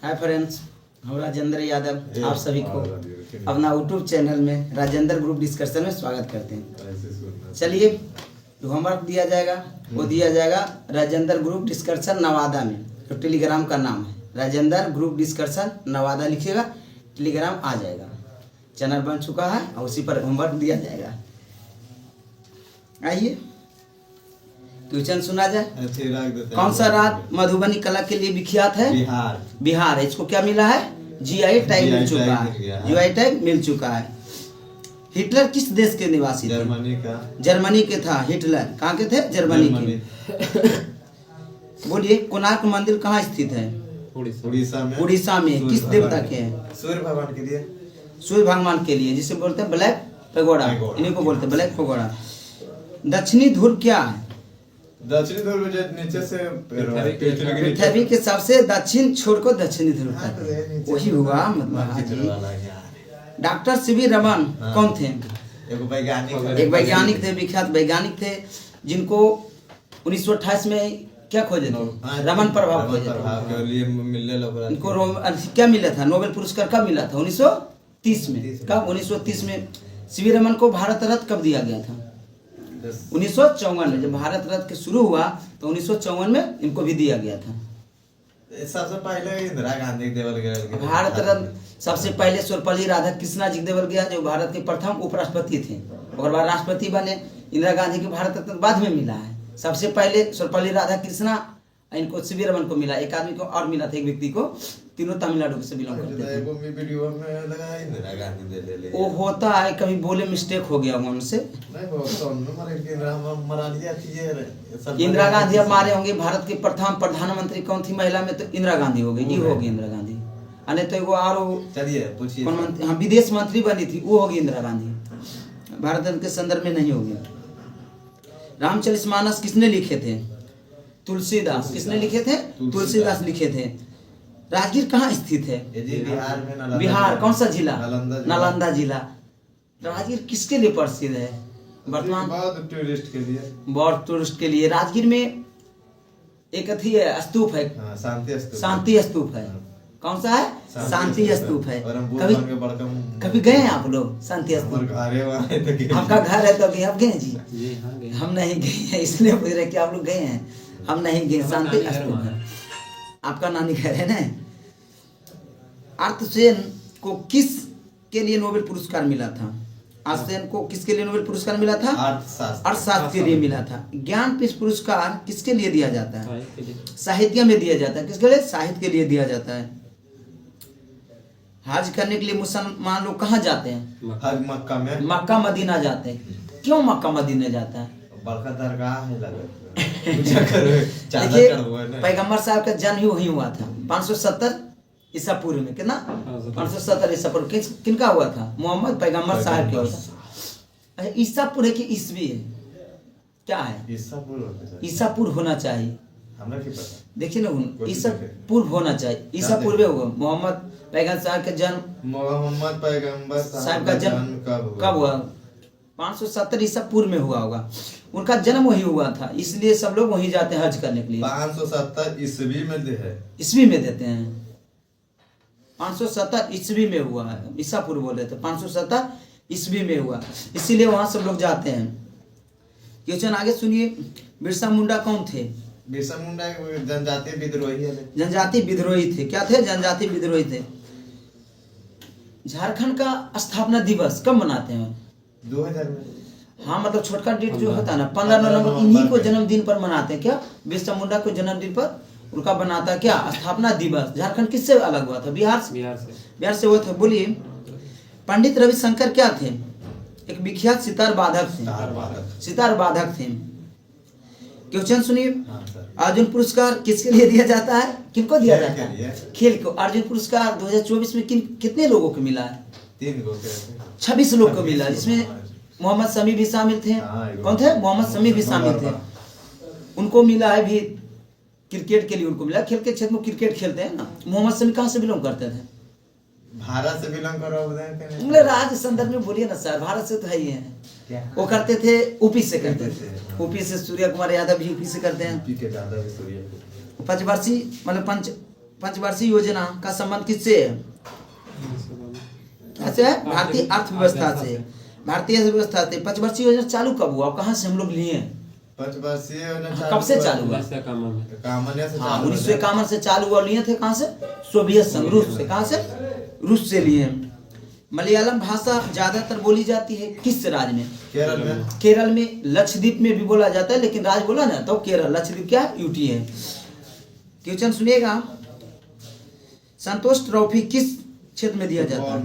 Hi friends, हम राजेंद्र यादव आप सभी को अपना यूट्यूब चैनल में राजेंद्र ग्रुप डिस्कशन में स्वागत करते हैं। चलिए, जो होमवर्क दिया जाएगा वो दिया जाएगा राजेंद्र ग्रुप डिस्कशन नवादा में। तो टेलीग्राम का नाम है राजेंद्र ग्रुप डिस्कशन नवादा, लिखिएगा टेलीग्राम आ जाएगा। चैनल बन चुका है और उसी पर होमवर्क दिया जाएगा। आइए क्वेश्चन सुना जाए। कौन सा राज्य मधुबनी कला के लिए विख्यात है? बिहार है। इसको क्या मिला है? जीआई टैग मिल चुका है। जीआई टैग मिल चुका है। हिटलर किस देश के निवासी थे? जर्मनी के था हिटलर। कहाँ के थे? जर्मनी के। बोलिए, कोणार्क मंदिर कहाँ स्थित है? उड़ीसा में। किस देवता के हैं? सूर्य भगवान के लिए। सूर्य भगवान के लिए, जिसे बोलते हैं ब्लैक पैगोडा। इन्हीं को बोलते हैं ब्लैक पैगोडा। दक्षिणी ध्रुव क्या है? दक्षिणी ध्रुव नीचे से पृथ्वी के सबसे दक्षिण छोर को दक्षिणी ध्रुव कहते हैं। वही हुआ मतलब। डॉक्टर सीवी रमन कौन थे? एक वैज्ञानिक थे, विख्यात वैज्ञानिक थे, जिनको 1928 में क्या खोजे थे? रमन प्रभाव खोजे थे। इनको क्या मिला था? नोबेल पुरस्कार कब मिला था? 1930 में। कब? 1930 में। सीवी रमन को भारत रत्न कब दिया गया था? 1954 में। जब भारत रत्न के शुरू हुआ तो 1954 में इनको भी दिया गया था। सबसे पहले इंदिरा गांधी देवल गया। भारत रत्न सबसे पहले सर्वपल्ली राधाकृष्णन जी देवल गया, जो भारत के प्रथम उपराष्ट्रपति थे। और बाद राष्ट्रपति बने। इंदिरा गांधी को भारत रत्न बाद में मिला है। सबसे पहले सर्वपल्ली राधाकृष्णन, इनको सीवी रमन को मिला। एक आदमी को और मिला था, एक व्यक्ति को। तीनों तमिलनाडु से बिलोंग करते थे। वो होता है, कभी बोले मिस्टेक हो गया उनसे। इंदिरा गांधी अब मारे होंगे। भारत के प्रथम प्रधानमंत्री कौन थी महिला में? तो इंदिरा गांधी हो गई। ये होगी इंदिरा गांधी। अने तो एगो और पूछिए। हाँ, विदेश मंत्री बनी थी, वो होगी इंदिरा गांधी। भारत के संदर्भ में नहीं होगी। रामचरितमानस किसने लिखे थे? तुलसीदास। किसने लिखे थे? तुलसीदास लिखे थे। राजगीर कहाँ स्थित है? बिहार में। बिहार। कौन सा जिला? नालंदा जिला। राजगीर किसके लिए प्रसिद्ध है वर्तमान? बहुत टूरिस्ट के लिए। बहुत टूरिस्ट के लिए। राजगीर में एक अथी है, स्तूप है, शांति स्तूप है। कौन सा है? शांति स्तूप है। कभी गए हैं आप लोग शांति स्तूप? आपका घर है तो अभी आप गए जी? हम नहीं गए हैं, इसलिए पूछ रहे कि आप लोग गए हैं। हम नहीं गए। शांति स्तूप है। आपका नानी घर है ना। अर्थसेन को किस के लिए नोबेल पुरस्कार मिला था? अर्थसेन को किसके लिए नोबेल पुरस्कार मिला था? अर्थशास्त्र के लिए मिला था। ज्ञानपीठ पुरस्कार किसके लिए दिया जाता है? साहित्य में दिया जाता है। किसके लिए? साहित्य के लिए दिया जाता है। हज करने के लिए मुसलमान लोग कहाँ जाते हैं? मक्का में। मक्का मदीना जाते हैं। क्यों मक्का मदीना जाता है? बड़का दरगाह है। देखिए, पैगंबर साहब का जन्म ही वही हुआ था 570 ईसा पूर्व में। कितना? 570 ईसा पूर्व। किनका हुआ था? मोहम्मद पैगंबर साहब के हुआ था। ईसा पूर्व की ईस्वी है क्या है? ईसा पूर्व होना चाहिए। देखिए ना, ईसा पूर्व होना चाहिए। ईसा पूर्व होगा। मोहम्मद पैगंबर साहब का जन्म, मोहम्मद पैगंबर साहब का जन्म कब हुआ? 570 ईसा पूर्व में हुआ होगा। उनका जन्म वही हुआ था, इसलिए सब लोग वहीं जाते हैं हज करने के लिए। 570 ईस्वी में है। ईस्वी में देते हैं। 570 ईस्वी में हुआ है। ईसा पूर्व बोल रहे थे। 570 ईस्वी में हुआ, इसीलिए वहां सब लोग जाते हैं। क्वेश्चन आगे सुनिए। बिरसा मुंडा कौन थे? बिरसा मुंडा जनजातीय विद्रोही है। जनजातीय विद्रोही थे। क्या थे? जनजातीय विद्रोही थे। झारखंड का स्थापना दिवस कब मनाते हैं? 2000 में। हाँ, मतलब छोटका डेट जो होता है ना, 15 नवंबर, इन्हीं को जन्मदिन पर मनाते हैं। क्या? बिरसा मुंडा को जन्मदिन पर उनका बनाता क्या? स्थापना दिवस। झारखंड किससे अलग हुआ था? बिहार से हुआ था। बोलिए, पंडित रविशंकर क्या थे? एक विख्यात सितार वादक थे। सितार वादक थे। क्वेश्चन सुनिए। अर्जुन पुरस्कार किसके लिए दिया जाता है? किनको दिया जाता है? खेल को। अर्जुन पुरस्कार 2024 में कितने लोगों को मिला है? 26 लोग को मिला, जिसमें मोहम्मद शमी भी शामिल थे। कौन थे? मोहम्मद शमी भी शामिल थे। उनको मिला है भी क्रिकेट के लिए। उनको मिला, खेल के क्षेत्र में क्रिकेट खेलते हैं ना। मोहम्मद शमी कहाँ से बिलोंग करते थे? भारत से बिलोंग करो। राज्य संदर्भ में बोलिए ना सर। भारत से तो है ही है। वो करते थे, यूपी से करते थे। यूपी से सूर्य कुमार यादव भी यूपी से करते हैं। पंचवर्षीय मतलब पंचवर्षीय योजना का संबंध किससे है? कैसे है? भारतीय अर्थव्यवस्था से। भारतीय अर्थव्यवस्था से पंचवर्षीय योजना चालू कब हुआ, कहाँ से हम लोग लिए? पंचवर्षीय कब से चालू हुआ? 1951 से चालू हुआ। लिए थे कहाँ से? सोवियत संघ, रूस से। कहाँ से? रूस से लिए। मलयालम भाषा ज्यादातर बोली जाती है किस राज्य में? केरल में। केरल में, लक्षद्वीप में भी बोला जाता है, लेकिन राज्य बोला ना तो केरल। लक्षद्वीप क्या है? यूटी है। क्वेश्चन सुनिएगा, संतोष ट्रॉफी किस क्षेत्र में दिया जाता है?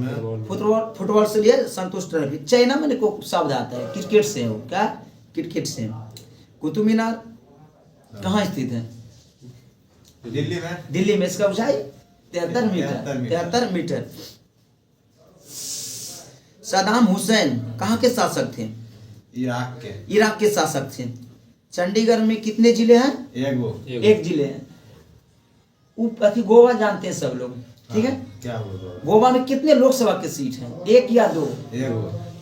फुटबॉल से लिया संतोष ट्रॉफी। चाइना में को शब्द आता है, क्रिकेट से हो। क्या? क्रिकेट से। कुतुब मीनार कहाँ स्थित है? दिल्ली में। दिल्ली में। इसका ऊंचाई 73 मीटर। 73 मीटर। सदाम हुसैन कहाँ के शासक थे? इराक के। इराक के शासक थे। चंडीगढ़ में कितने जिले हैं? एक जिले है। गोवा जानते हैं सब लोग, ठीक है? क्या होगा? गोवा में कितने लोकसभा के सीट हैं? एक या दो?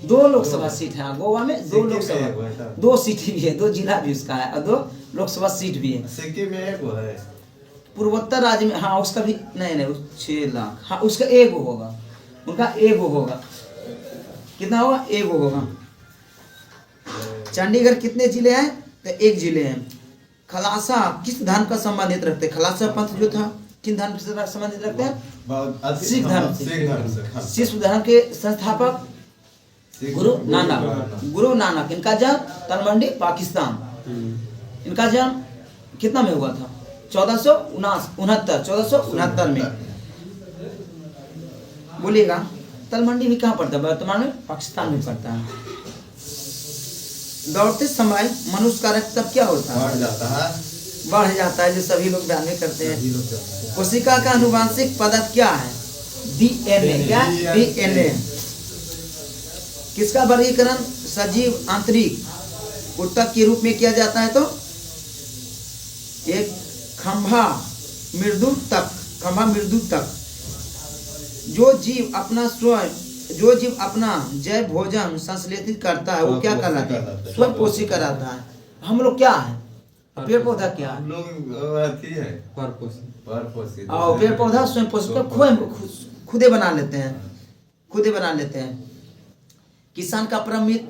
दो लोकसभा सीट है गोवा में। दो लोकसभा, 2 सीट भी है, 2 जिला भी उसका है और 2 लोकसभा सीट भी है। सिक्किम में एक है। पूर्वोत्तर राज्य में, हाँ उसका भी नहीं 6 लाख। हाँ उसका एक होगा, उनका एक होगा। कितना होगा? एक होगा। चंडीगढ़ कितने जिले हैं? तो 1 जिले हैं। खलासा किस धर्म का संबंधित रखते हैं? खलासा पंथ जो था किन धर्म से संबंधित रखते हैं? सिख धर्म से। सिख धर्म के संस्थापक गुरु नानक। इनका जन्म तलमंडी, पाकिस्तान। इनका जन्म कितना में हुआ था? 1469 में। बोलिएगा तलमंडी भी कहाँ पड़ता है? वर्तमान में पाकिस्तान में पड़ता है। दौड़ते समय मनुष्य का रक्तचाप क्या होता है? बढ़ जाता है, जो सभी लोग जानने करते हैं। कोशिका का आनुवांशिक पदार्थ क्या है? डीएनए। क्या? डीएनए। किसका वर्गीकरण सजीव आंतरिक ऊतक के रूप में किया जाता है? तो एक खंभा मृदु तक। जो जीव अपना जैव भोजन संश्लेषित करता है वो क्या कहलाता है? स्वयं पोषी कराता है। हम लोग क्या है? पेड़ पौधा क्या है? पेड़ पौधा स्वयं पोषक खुदे बना लेते हैं। किसान का परम मित्र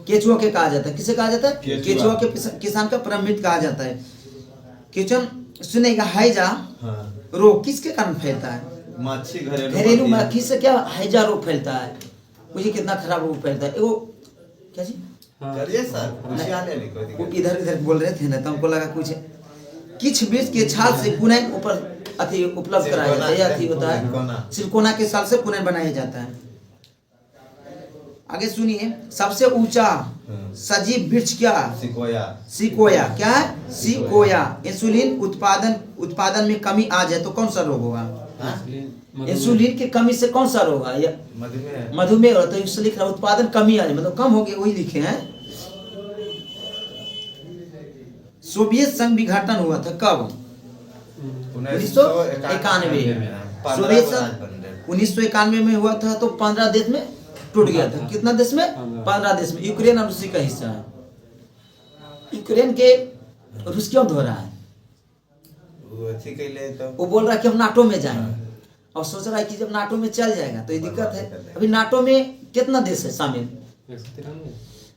केचुआ के कहा जाता है। किसे कहा जाता है? केचुआ के किसान का परम मित्र कहा जाता है। क्वेश्चन सुनेगा, हैजा रोग किसके कारण फैलता है? मच्छी, घरेलू मक्खी से क्या हैजा रोग फैलता है? मुझे कितना खराब रोग फैलता है। वो क्या जी? करिए सर, वो इधर बोल रहे थे ना, तो हमको लगा कुछ। किछ बीज के छाल से पुनः ऊपर अति उपलब्ध कराया जाता है। यह अति होता है सिरकोना के साल से पुनः बनाया जाता है। आगे सुनिए, सबसे ऊंचा सजीव वृक्ष क्या? सिकोया। क्या है? सिकोया। इंसुलिन उत्पादन में कमी आ जाए तो कौन सा रोग होगा? इंसुलिन की कमी से कौन सा रोग होगा? मधुमेह। तो इसलिए लिख रहा उत्पादन कमी आ जाए, मतलब कम हो गया, वही लिखे हैं। सोवियत संघ विघटन हुआ था कब? 1991। सोवियत संघ 1991 में हुआ था, तो 15 देश में टूट गया था। कितना देश में? 15 देश में। यूक्रेन और रूसी का हिस्सा है। यूक्रेन के रूस क्यों धो रहा है? वो बोल रहा है कि हम नाटो में जाएंगे, और सोच रहा है कि जब नाटो में चल जाएगा तो ये दिक्कत है। अभी नाटो में कितना देश है शामिल?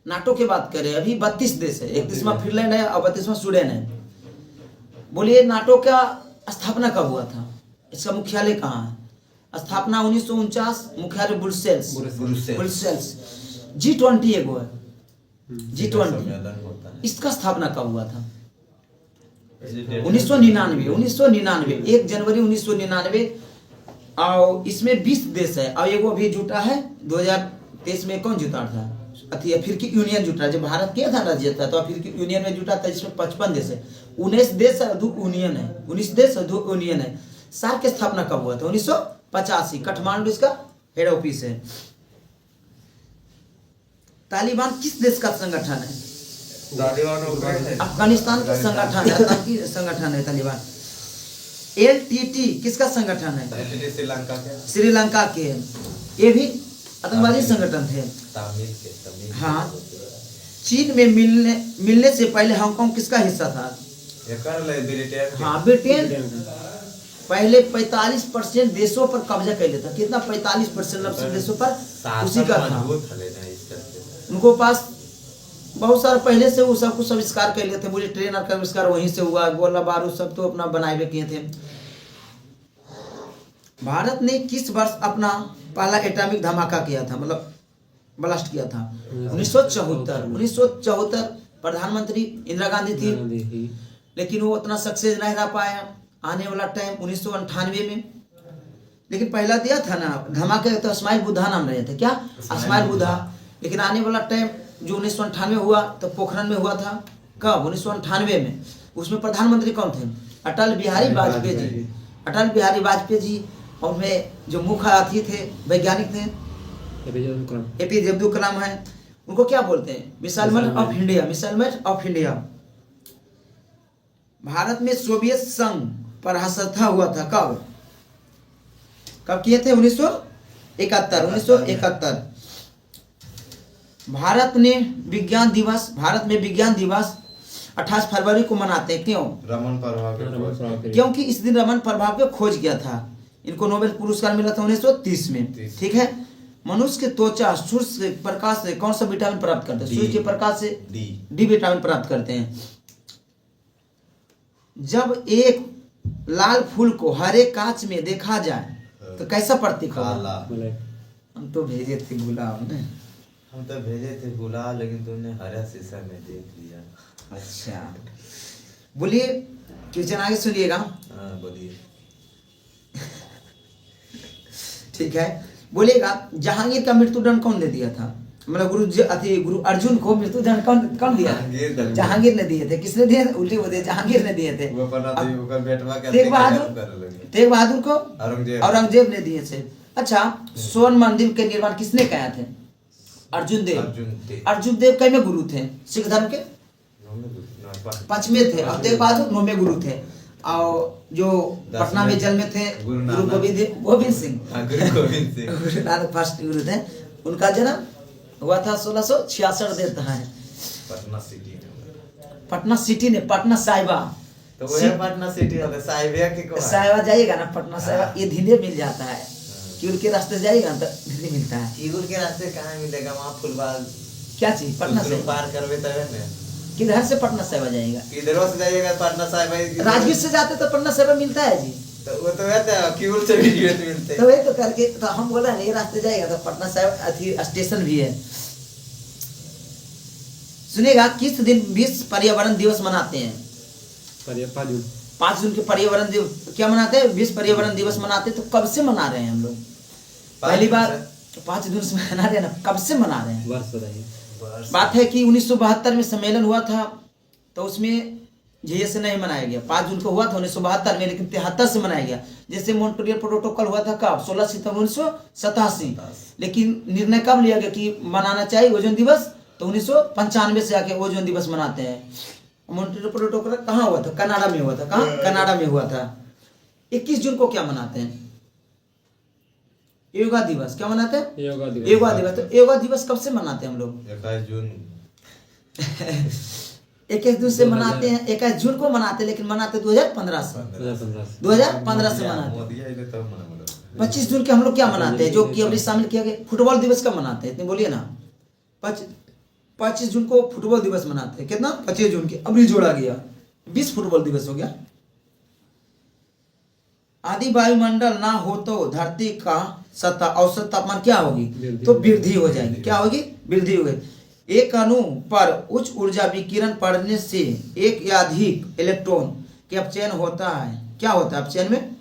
नाटो की बात करें, अभी 32 देश है। 31वां फिनलैंड है और 32वां स्वीडन है। बोलिए नाटो का स्थापना कब हुआ था? इसका मुख्यालय कहाँ है? स्थापना 1949। मुख्यालय ब्रुसेल्स। G20 एगो है, G20। इसका स्थापना कब हुआ था? 1999। 1 जनवरी 1999। और इसमें 20 देश है। और एगो अभी जुटा है 2023 में। कौन जुटा था? अफ्रीकी यूनियन जुटा। जब भारत क्या था राज्य था, तो अफ्रीकी यूनियन में जुटा था, जिसमें 55 देश है। 19 देश है, 2 यूनियन है। 19 देश और 2 यूनियन है। सार्क की स्थापना कब हुआ था? 1985। काठमांडू इसका हेड ऑफिस है। तालिबान किस देश का संगठन है? अफगानिस्तान का संगठन है, आतंकी संगठन है तालिबान। LTT किसका संगठन है? श्रीलंका के। ये भी आतंकवादी संगठन थे। हाँ। चीन में मिलने से पहले हांगकांग किसका हिस्सा था? हाँ, ब्रिटेन पहले 45% देशों पर कब्जा कर लेता। कितना? 45% देशों पर उसी का था। मजबूत है लेना इस करके। उनको पास बहुत सारा पहले से वो सब कुछ आविष्कार कर लिए थे। बोले ट्रेन का आविष्कार वहीं से हुआ, गोला बारूद सब तो अपना बनाए हुए किए थे। भारत ने किस वर्ष अपना पहला एटॉमिक धमाका किया था, मतलब ब्लास्ट किया था? 1974। प्रधानमंत्री इंदिरा गांधी थी, लेकिन वो उतना सक्सेस नहीं रह पाया। आने वाला टाइम 1998 में, लेकिन पहला दिया था ना धमाके तो इस्माइल बुद्धा नाम रहे थे। क्या? इस्माइल बुद्धा। लेकिन आने वाला टाइम जो 1998 हुआ तो पोखरण में हुआ था। कब? 1998 में। उसमें प्रधानमंत्री कौन थे? अटल बिहारी वाजपेयी जी। अटल बिहारी वाजपेयी जी। और में जो मुख्य अतिथि थे वैज्ञानिक थे एपीजे अब्दुल कलाम है। उनको क्या बोलते हैं? Missile man of India. Missile man of India. Bharat में सोवियत संघ पर हस्ताक्षर हुआ था कब? कब किए थे? 1971। 1971। भारत में विज्ञान दिवस 28 फरवरी को मनाते हैं। क्यों? रमन प्रभाव के क्योंकि इस दिन रमन प्रभाव को खोज किया था। इनको नोबेल पुरस्कार मिला था 1930 में। ठीक है। मनुष्य के त्वचा सूर्य से प्रकाश से कौन सा विटामिन प्राप्त करते हैं? सूर्य के प्रकाश से डी विटामिन प्राप्त करते हैं। जब एक लाल फूल को हरे कांच में देखा जाए तो कैसा प्रतीक होगा? हम तो भेजे थे गुलाब ने। हम तो भेजे थे गुलाब, लेकिन तुमने हरा शीशा में देख लिया। अच्छा, बोलिए क्वेश्चन आगे सुनिएगा। हाँ बोलिए। ठीक है, बोलिएगा जहांगीर का मृत्युदंड कौन दे दिया था? मतलब गुरु अर्जुन को मृत्युदंड कौन दिया? जहांगीर ने दिए थे। किसने दिए? उल्टी वो दिए, जहांगीर ने दिए थे। तेग बहादुर को औरंगजेब ने दिए थे। अच्छा, स्वर्ण मंदिर के निर्माण किसने किया थे? अर्जुन देव कई में गुरु थे? सिख धर्म के 5वें थे। और तेग बहादुर 9वें गुरु थे। और जो पटना में जन्मे थे गुरु गोविंद सिंह गुरु नानक फर्स्ट गुरु थे। उनका जन्म हुआ था 1666 देता है पटना सिटी ने। पटना साहिबा तो वो है पटना सिटी होता है। साहिबा जाइएगा ना पटना साहिबा, ये धीरे मिल जाता है। किउल के रास्ते जाइएगा ना तो धीरे मिलता है। किउल के रास्ते कहाँ मिलेगा? वहाँ फुलबाग क्या चीज? पटना से पार करवे तब ना। किधर से पटना साहिबा जाएगा? किधरों से जाइएगा पटना साहिबा। राजगीर से जाते तो पटना साहिबा मिलता है जी। तो वो तो कहते हैं किउल से भी मिलते हैं। तो वही तो करके तो हम बोला ना ये रास्ते जाएगा तो पटना साहिबा अथी स्टेशन भी है। सुनिएगा, किस दिन विश्व पर्यावरण दिवस मनाते हैं? 5 जून के पर्यावरण दिवस क्या मनाते हैं? विश्व पर्यावरण दिवस मनाते हैं। तो कब से मना रहे हैं हम लोग? पहली बार 5 जून से मना रहे हैं ना। कब से मना रहे हैं? बात है कि 1972 में सम्मेलन हुआ था तो उसमें जे से नहीं मनाया गया। 5 जून को हुआ था 1972 में, लेकिन 73 से मनाया गया। जैसे मॉन्ट्रियल प्रोटोकॉल हुआ था कब? 16 सितंबर 1987। लेकिन निर्णय कब लिया गया कि मनाना चाहिए ओजोन दिवस? तो 1995 से आके ओजोन दिवस मनाते हैं। मॉन्ट्रियल प्रोटोकॉल कहाँ हुआ था? कनाडा में हुआ था। कहाँ? कनाडा में हुआ था। 21 जून को क्या मनाते हैं? योगा दिवस। क्या मनाते हैं? योगा दिवस। तो योगा दिवस कब से मनाते हैं हम लोग? 21 जून 21 जून से मनाते हैं। 21 जून को मनाते हैं, लेकिन मनाते 2015 से 2015 से मनाते। 25 जून के हम लोग क्या मनाते हैं? जो कि अभी शामिल किया गया फुटबॉल दिवस कब मनाते हैं? इतने बोलिए ना। 25 जून को फुटबॉल दिवस मनाते हैं। कितना? 25 जून के अभी जोड़ा गया 20 फुटबॉल दिवस हो गया। आदि वायुमंडल ना हो तो धरती का सतह औसत तापमान क्या होगी? तो वृद्धि हो जाएगी। क्या होगी? वृद्धि होगी। एक अणु पर उच्च ऊर्जा विकिरण पड़ने से एक या अधिक इलेक्ट्रॉन के अपचयन होता है। क्या होता है अपचयन में?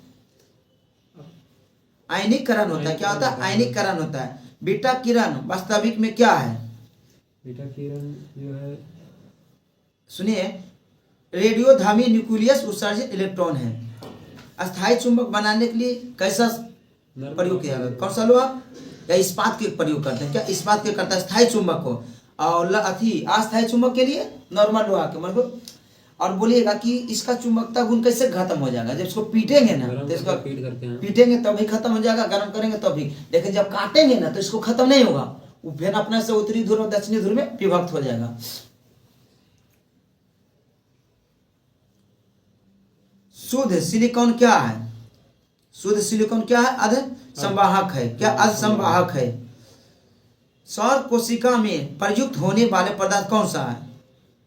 आयनीकरण होता है। क्या होता है? आयनीकरण होता है। बीटा किरण वास्तविक में क्या है? बीटा किरण जो है, सुनिए, रेडियोधर्मी न्यूक्लियस उत्सर्जित इलेक्ट्रॉन है। अस्थायी चुंबक बनाने के लिए कैसा प्रयोग किया गया? कौन सा लोहा या इस्पात के प्रयोग करते हैं? क्या इस्पात के करता है? स्थायी चुंबक को। और अस्थायी चुंबक के लिए नॉर्मल लोहा के मतलब। और बोलिएगा कि इसका चुंबकता गुण कैसे खत्म हो जाएगा? जब इसको पीटेंगे ना तो इसको पीटेंगे तभी खत्म हो जाएगा, गर्म करेंगे तभी। लेकिन जब काटेंगे ना तो इसको खत्म नहीं होगा। वो फिर अपने से उत्तरी ध्रुव और दक्षिणी ध्रुव में विभक्त हो जाएगा। शुद्ध सिलिकॉन क्या है? शुद्ध सिलिकॉन क्या है? अर्ध संवाहक है। क्या? अर्ध संवाहक है। सौर कोशिका में प्रयुक्त होने वाले पदार्थ कौन सा है?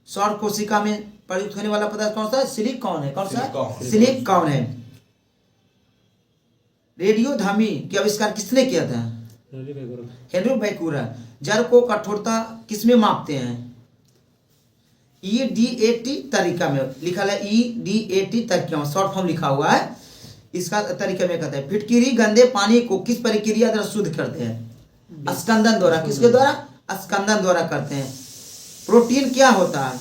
सौर कोशिका में प्रयुक्त होने वाला पदार्थ कौन सा है? सिलिकॉन है। कौन सा है? सिलिकॉन है। रेडियोधर्मी के आविष्कार किसने किया था? Henri Becquerel. जड़ को कठोरता किसमें मापते हैं? EDAT तरीका में लिखा है। EDAT तरीका में शॉर्ट फॉर्म लिखा हुआ है। इसका तरीका में कहते हैं फिटकिरी गंदे पानी को किस प्रक्रिया द्वारा शुद्ध करते हैं? स्कंदन द्वारा। किसके द्वारा? स्कंदन द्वारा करते हैं। प्रोटीन क्या होता है?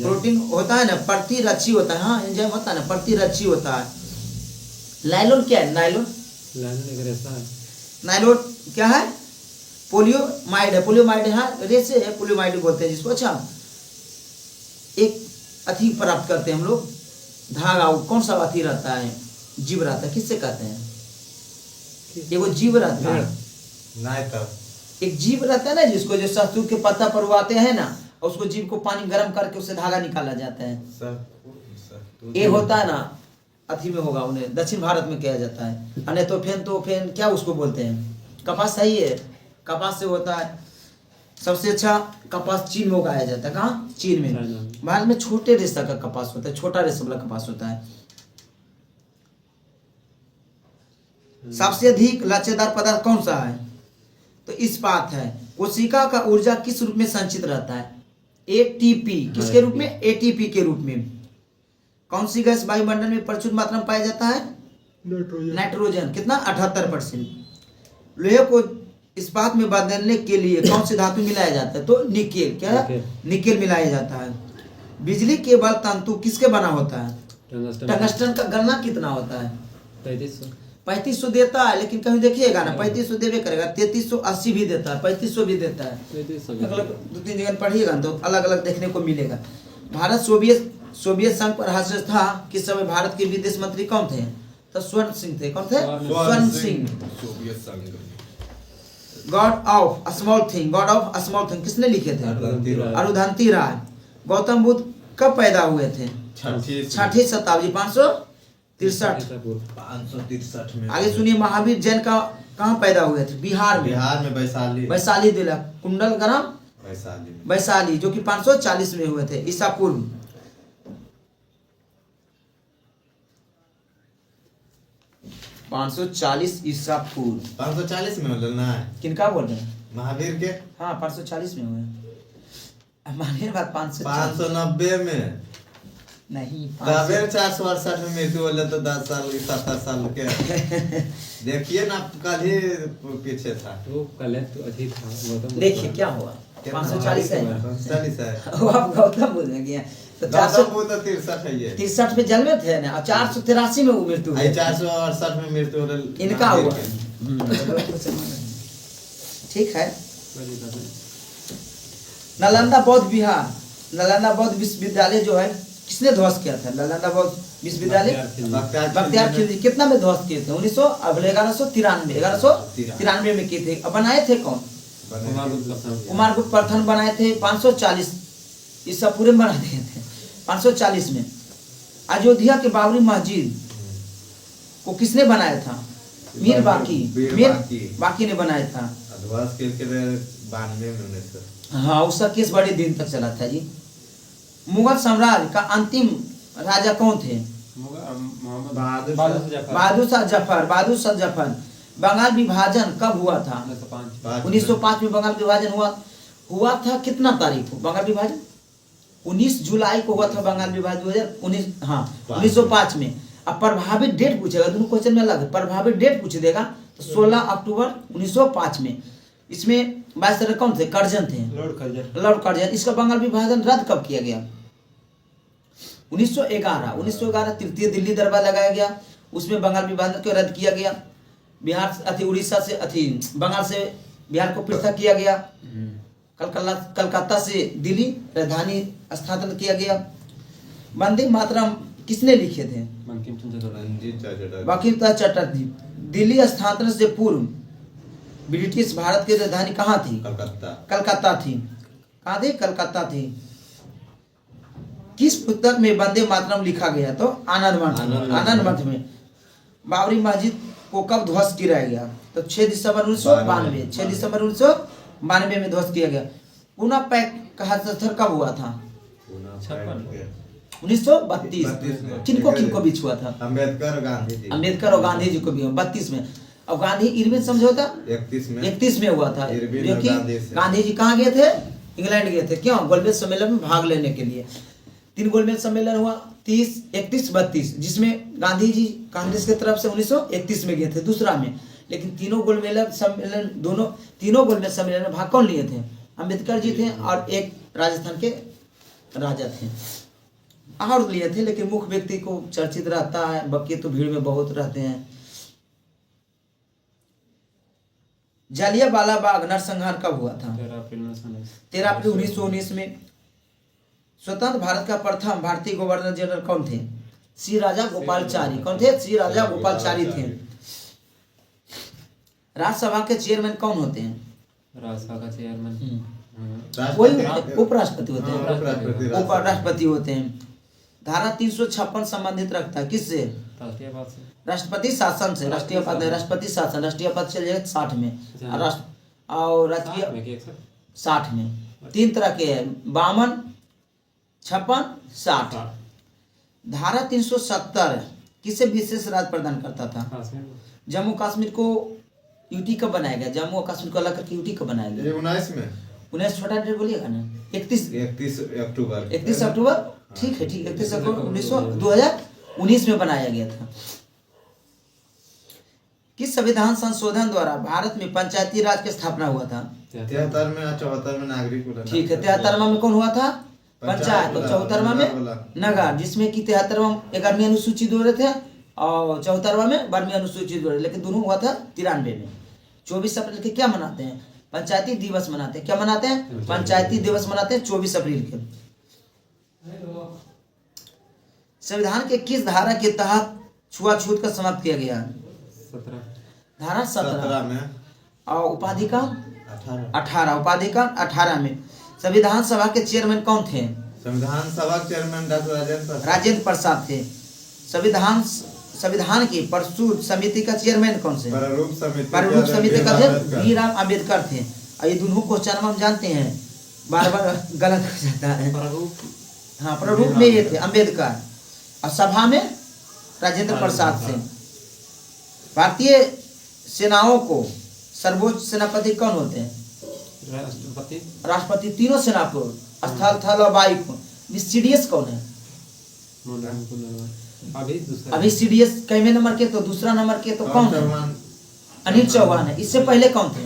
प्रोटीन होता है ना प्रतिरक्षी होता है। हाँ, एंजाइम होता है ना प्रतिरक्षी होता है। नायलॉन क्या है? नायलॉन एक रेशा है। नायलॉन क्या है? पोलियोमाइड है। पोलियोमाइड है, रेसे है, पोलियोमाइड बोलते हैं जिसको। अच्छा, एक अथी प्राप्त करते हैं हम लोग, धागा। कौन सा अथी रहता है? जीव रहता है। किससे कहते हैं? एगो जीव रहता है, नहीं तब एक जीव रहता है ना जिसको, जो शहतूत के पत्ता पर उगाते हैं ना, और उसको जीव को पानी गर्म करके उससे धागा निकाला जाता है। ये होता है ना अथी में होगा, उन्हें दक्षिण भारत में किया जाता है। अनेतोफेन तो फेन क्या उसको बोलते हैं? कपास। सही है, कपास से होता है। सबसे अच्छा कपास चीन में उगाया जाता है। कहाँ? चीन में। भारत में छोटे रेशा का कपास होता है, छोटा रेशा वाला कपास होता है। सबसे अधिक लचेदार पदार्थ कौन सा है? तो इस्पात है। कोशिका का ऊर्जा किस रूप में संचित रहता है? ATP। किसके रूप में? ATP के रूप में। कौन सी गैस वायुमंडल में प्रचुर मात्रा में पाया जाता है? नाइट्रोजन। कितना? 78%। लोहे को इस्पात में बदलने के लिए कौन सी धातु मिलाया जाता है? तो निकेल। क्या है? निकेल मिलाया जाता है। बिजली के बल तंतु किसके बना होता है? टंगस्टन का गणना कितना होता है? 3500 देता है, लेकिन कहीं देखिएगा ना 3500 देवे करेगा, 3380 भी देता है, 3500 भी देता है। अलग 2-3 जगह पढ़िएगा तो अलग अलग देखने को मिलेगा। भारत सोवियत संघ पर हस्त था। किस समय भारत के विदेश मंत्री कौन थे? तो स्वर्ण सिंह थे। कौन थे? स्वर्ण Singh. God of small thing, God of small thing किसने लिखे थे? अरुंधति राय। गौतम बुद्ध कब पैदा हुए थे? 6ठी शताब्दी 563 में। आगे सुनिए, महावीर जैन का कहाँ पैदा हुए थे? बिहार में। बिहार में वैशाली। वैशाली जिला। कुंडल ग्राम वैशाली। वैशाली, जो कि 540 में हुए थे ईसा पूर्व। 540 ईसा पूर्व। 540 में होल ना? किनका बोल रहे हैं? महावीर के। हाँ, 540 में हुए। मानिए बात 590 में नहीं, 468 में मृत्यु होले तो 10 साल 7 साल के। देखिए ना, कल ही पीछे था तो कल तो अथी था गौतम। देखिए क्या हुआ। 540 है। 540 है। वो आप गौतम बुद्ध में गया तो 463 है ये। 63 में जन्मे थे ना, और 483 में वो मृत्यु हुई। 468 में मृत्यु होले इनका हुआ। ठीक है। नालंदा बौद्ध विहार, नालंदा बौद्ध विश्वविद्यालय जो है किसने ध्वस्त किया था? नालंदा बौद्ध विश्वविद्यालय बख्तियार खिलजी। कितना में ध्वस्त किए थे? 1193 में किए थे। अब बनाए थे कौन? कुमारगुप्त प्रथम बनाए थे। 540 ईसा पूर्व में बना दिए थे। 540 में। अयोध्या के बाबरी मस्जिद को किसने बनाया था? मीर बाकी ने बनाया था। 92 में। हाँ, उसका केस बड़े दिन तक चला था जी। मुगल साम्राज्य का अंतिम राजा कौन थे? बहादुर शाह जफर। बंगाल विभाजन कब हुआ था? 1905 में बंगाल विभाजन हुआ था। कितना तारीख को बंगाल विभाजन? 19 जुलाई को हुआ था बंगाल विभाजन 2019। हाँ, 1905 में। अब प्रभावित डेट पूछेगा, दोनों क्वेश्चन में अलग है। प्रभावित डेट पूछ देगा तो 16 अक्टूबर 1905 में। इसमें 22 कौन थे? कर्जन थे, लॉर्ड कर्जन। इसका बंगाल विभाजन रद्द कब किया गया? 1911 तृतीय दिल्ली दरबार लगाया गया। उसमें बंगाल विभाजन को रद्द किया गया। बिहार उड़ीसा से बंगाल से बिहार को पृथक किया गया। कलकत्ता से दिल्ली राजधानी स्थानांतरित किया गया। वंदे मातरम किसने लिखे थे? बंकिम चटर्जी। दिल्ली स्थानांतरण से पूर्व ब्रिटिश भारत की राजधानी कहाँ थी? कलकत्ता थी। कहाँ थी? कलकत्ता थी। किस पुस्तक में वंदे मातरम लिखा गया? तो आनंद मठ में। बाबरी मस्जिद को कब ध्वस्त किया गया? तो 6 दिसंबर 1992, 6 दिसंबर 1992 में ध्वस्त किया गया। पूना पैक का हस्ताक्षर कब हुआ था? 1932। किनको किनको बीच हुआ था? अम्बेडकर गांधी जी, अम्बेडकर और गांधी जी को भी 32 में। अब गांधी इरविन समझौता 31 में हुआ था। गांधी जी कहाँ गए थे? इंग्लैंड गए थे। क्यों? गोलमेज सम्मेलन में भाग लेने के लिए। 3 गोलमेज सम्मेलन हुआ, 30, 31, 32, जिसमें गांधी जी कांग्रेस की तरफ से 1931 में गए थे, दूसरा में। लेकिन तीनों गोलमेज सम्मेलन में भाग कौन लिए थे? अम्बेडकर जी थे और एक राजस्थान के राजा थे और लिए थे। लेकिन मुख्य व्यक्ति को चर्चित रहता है, बाकी तो भीड़ में बहुत रहते हैं। जालियांवाला बाग नरसंहार कब हुआ था? 13 अप्रैल 1919 में। स्वतंत्र भारत का प्रथम भारतीय गवर्नर जनरल कौन थे? श्री राजा गोपालाचारी। कौन थे? श्री राजा गोपालाचारी थे। राज्यसभा के चेयरमैन कौन होते हैं? राज्यसभा का चेयरमैन कोई उपराष्ट्रपति होते हैं, उपराष्ट्रपति होते हैं। धारा 356 संबंधित रखता है किससे? राष्ट्रीय पद से, राष्ट्रपति शासन से। राष्ट्रीय पद है राष्ट्रपति शासन। राष्ट्रीय पद चल जाएगा 60 में और राष्ट्रीय 60 में। 3 तरह के हैं, 52, 56, 60। धारा 370 किसे विशेष राज्य प्रदान करता था? जम्मू कश्मीर को यूटी कब बनाया गया? जम्मू और कश्मीर को अलग करके यूटी कब बनाया गया? 19 में। 19 छोटा डेट बोलिएगा ना। 31 अक्टूबर। 31 अक्टूबर। ठीक है, ठीक है। 31 अक्टूबर 2019 में बनाया गया था। किस संविधान संशोधन द्वारा भारत में पंचायती राज की स्थापना हुआ था? 73 में और 74 में नागरिक। ठीक है। 73वां में कौन हुआ था? पंचायत। और 74वां में नगर, जिसमें कि 73वां 11वीं अनुसूची जोड़े थे और 74वां में 12वीं अनुसूची जोड़े। लेकिन दोनों हुआ था 93 में। 24 अप्रैल के क्या मनाते हैं? पंचायती दिवस मनाते हैं। क्या मनाते हैं? पंचायती दिवस मनाते हैं 24 अप्रैल के। संविधान के किस धारा के तहत छुआछूत का समाप्त किया गया? 17। धारा 17 में। और उपाधिकार 18। उपाधिकार 18 में। संविधान सभा के चेयरमैन कौन थे? संविधान सभा के चेयरमैन डॉक्टर राजेंद्र प्रसाद थे। संविधान की प्रस्तुत समिति का चेयरमैन कौन से? प्रारूप समिति का थे भीमराव अम्बेडकर थे। और ये दोनों क्वेश्चन हम जानते हैं, बार बार गलत हो जाता है। हाँ, प्रारूप में ये थे अम्बेडकर और सभा में राजेंद्र प्रसाद थे। भारतीय सेनाओं को सर्वोच्च सेनापति कौन होते हैं? राष्ट्रपति। तीनों सेना को, स्थल, थल और वायु को। सीडीएस कौन है? अभी सीडीएस कैमे नंबर के? तो दूसरा नंबर के तो कौन है? अनिल चौहान है। इससे पहले कौन थे?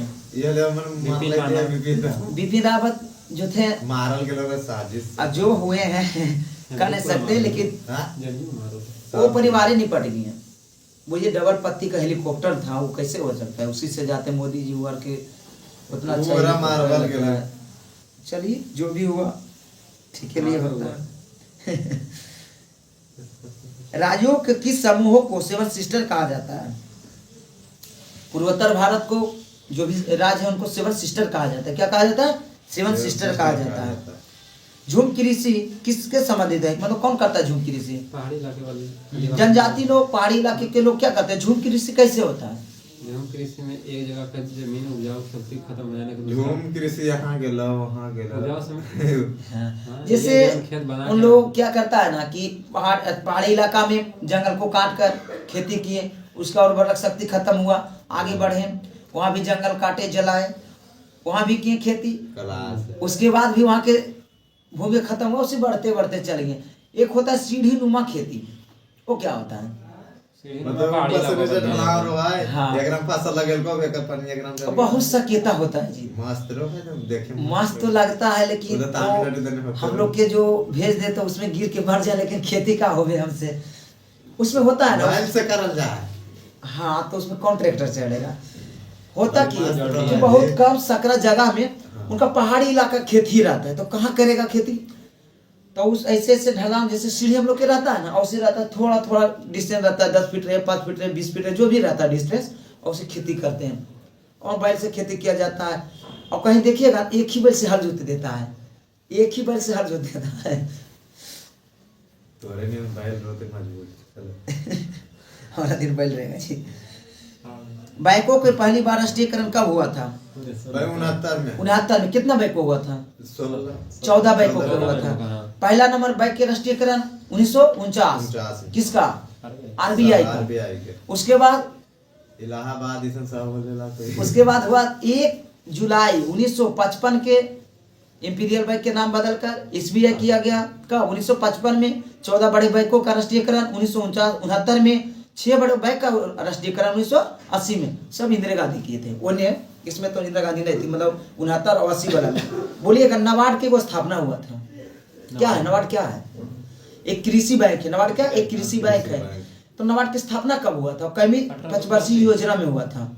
बिपिन रावत जो थे, मारल के लोग साजिश जो हुए हैं कह नहीं सकते, लेकिन वो परिवार ही निपट गए हैं। वो ये डबल पत्ती का हेलीकॉप्टर था, वो कैसे हो सकता है? उसी से जाते मोदी जी हुआ के उतना अच्छा। चलिए, जो भी हुआ ठीक है, लिए होता है। राज्यों के किस समूहों को 7 सिस्टर कहा जाता है? पूर्वोत्तर भारत को जो भी राज्य है उनको 7 सिस्टर कहा जाता है। क्या कहा जाता है? 7 सिस्टर कहा जाता है। झूम कृषि किसके संबंधित है? मतलब कौन करता है झूम कृषि? पहाड़ी इलाके वाले जनजाति लोग, पहाड़ी इलाके के लोग क्या करते हैं? झूम कृषि कैसे होता है? झूम कृषि में एक जगह पे जमीन उपजाऊ शक्ति खत्म हो जाने के झूम कृषि यहाँ गेला वहाँ गेला। जैसे उन लोग क्या करता है ना कि पहाड़ी इलाका में जंगल को काट कर खेती किए, उसका उर्वरक शक्ति खत्म हुआ, आगे बढ़े, वहाँ भी जंगल काटे जलाए, वहाँ भी किए खेती, उसके बाद भी वहाँ के भूमि खत्म हुआ, उसे बढ़ते बढ़ते चल गए। एक होता है सीढ़ी नुमा खेती। वो क्या होता है? बहुत सकेता होता है जी, मस्त तो लगता है, लेकिन हम लोग के जो भेज देते उसमें गिर के मर जाए, लेकिन खेती का हो हमसे उसमें होता है ना से करल जाए। हाँ, तो उसमें कौन ट्रैक्टर चढ़ेगा? होता कि बहुत कम सकरा जगह में उनका पहाड़ी इलाका खेती रहता है, तो कहाँ करेगा खेती? तो उस ऐसे ऐसे ढलान जैसे सीढ़ी हम लोग के रहता है ना, और उसे रहता है थोड़ा थोड़ा डिस्टेंस रहता है, 10 फीट रहे, 5 फीट रहे, 20 फीट रहे, जो भी रहता है डिस्टेंस, और उसे खेती करते हैं। और बैल से खेती किया जाता है। और कहीं देखिएगा एक ही बैल से हल जोत देता है, एक ही बैल से हल जोत देता है। हमारा दिन बढ़ रहेगा जी। हाँ। बैंकों के पहली बार राष्ट्रीयकरण कब हुआ था? पूरे भाई 69 में 69 में। कितना बैंक को हुआ था? 14 बैंकों को हुआ था। पहला नंबर बैंक के राष्ट्रीयकरण 1949 49 किसका? RBI आरबीआई का। आरबीआई के उसके बाद इलाहाबाद इसन सब बोलेला तो उसके बाद हुआ 1 जुलाई 1955 के इंपीरियल बैंक के नाम बदलकर एसबीआई किया गया। का 1955 में 14 बड़े बैंकों का राष्ट्रीयकरण, 1969 में 6 बड़े बैंक का राष्ट्रीयकरण, 1980 में सब इंदिरा गांधी किए थे। उन्हें इसमें तो इंदिरा गांधी नहीं थी, मतलब 69 और 80 वाला में। बोलिएगा नबार्ड की वो स्थापना हुआ था। क्या है नबार्ड? क्या है? एक कृषि बैंक है। नबार्ड क्या? एक कृषि बैंक है। तो नबार्ड की स्थापना कब हुआ था? कमी 5 वर्षीय योजना में हुआ था।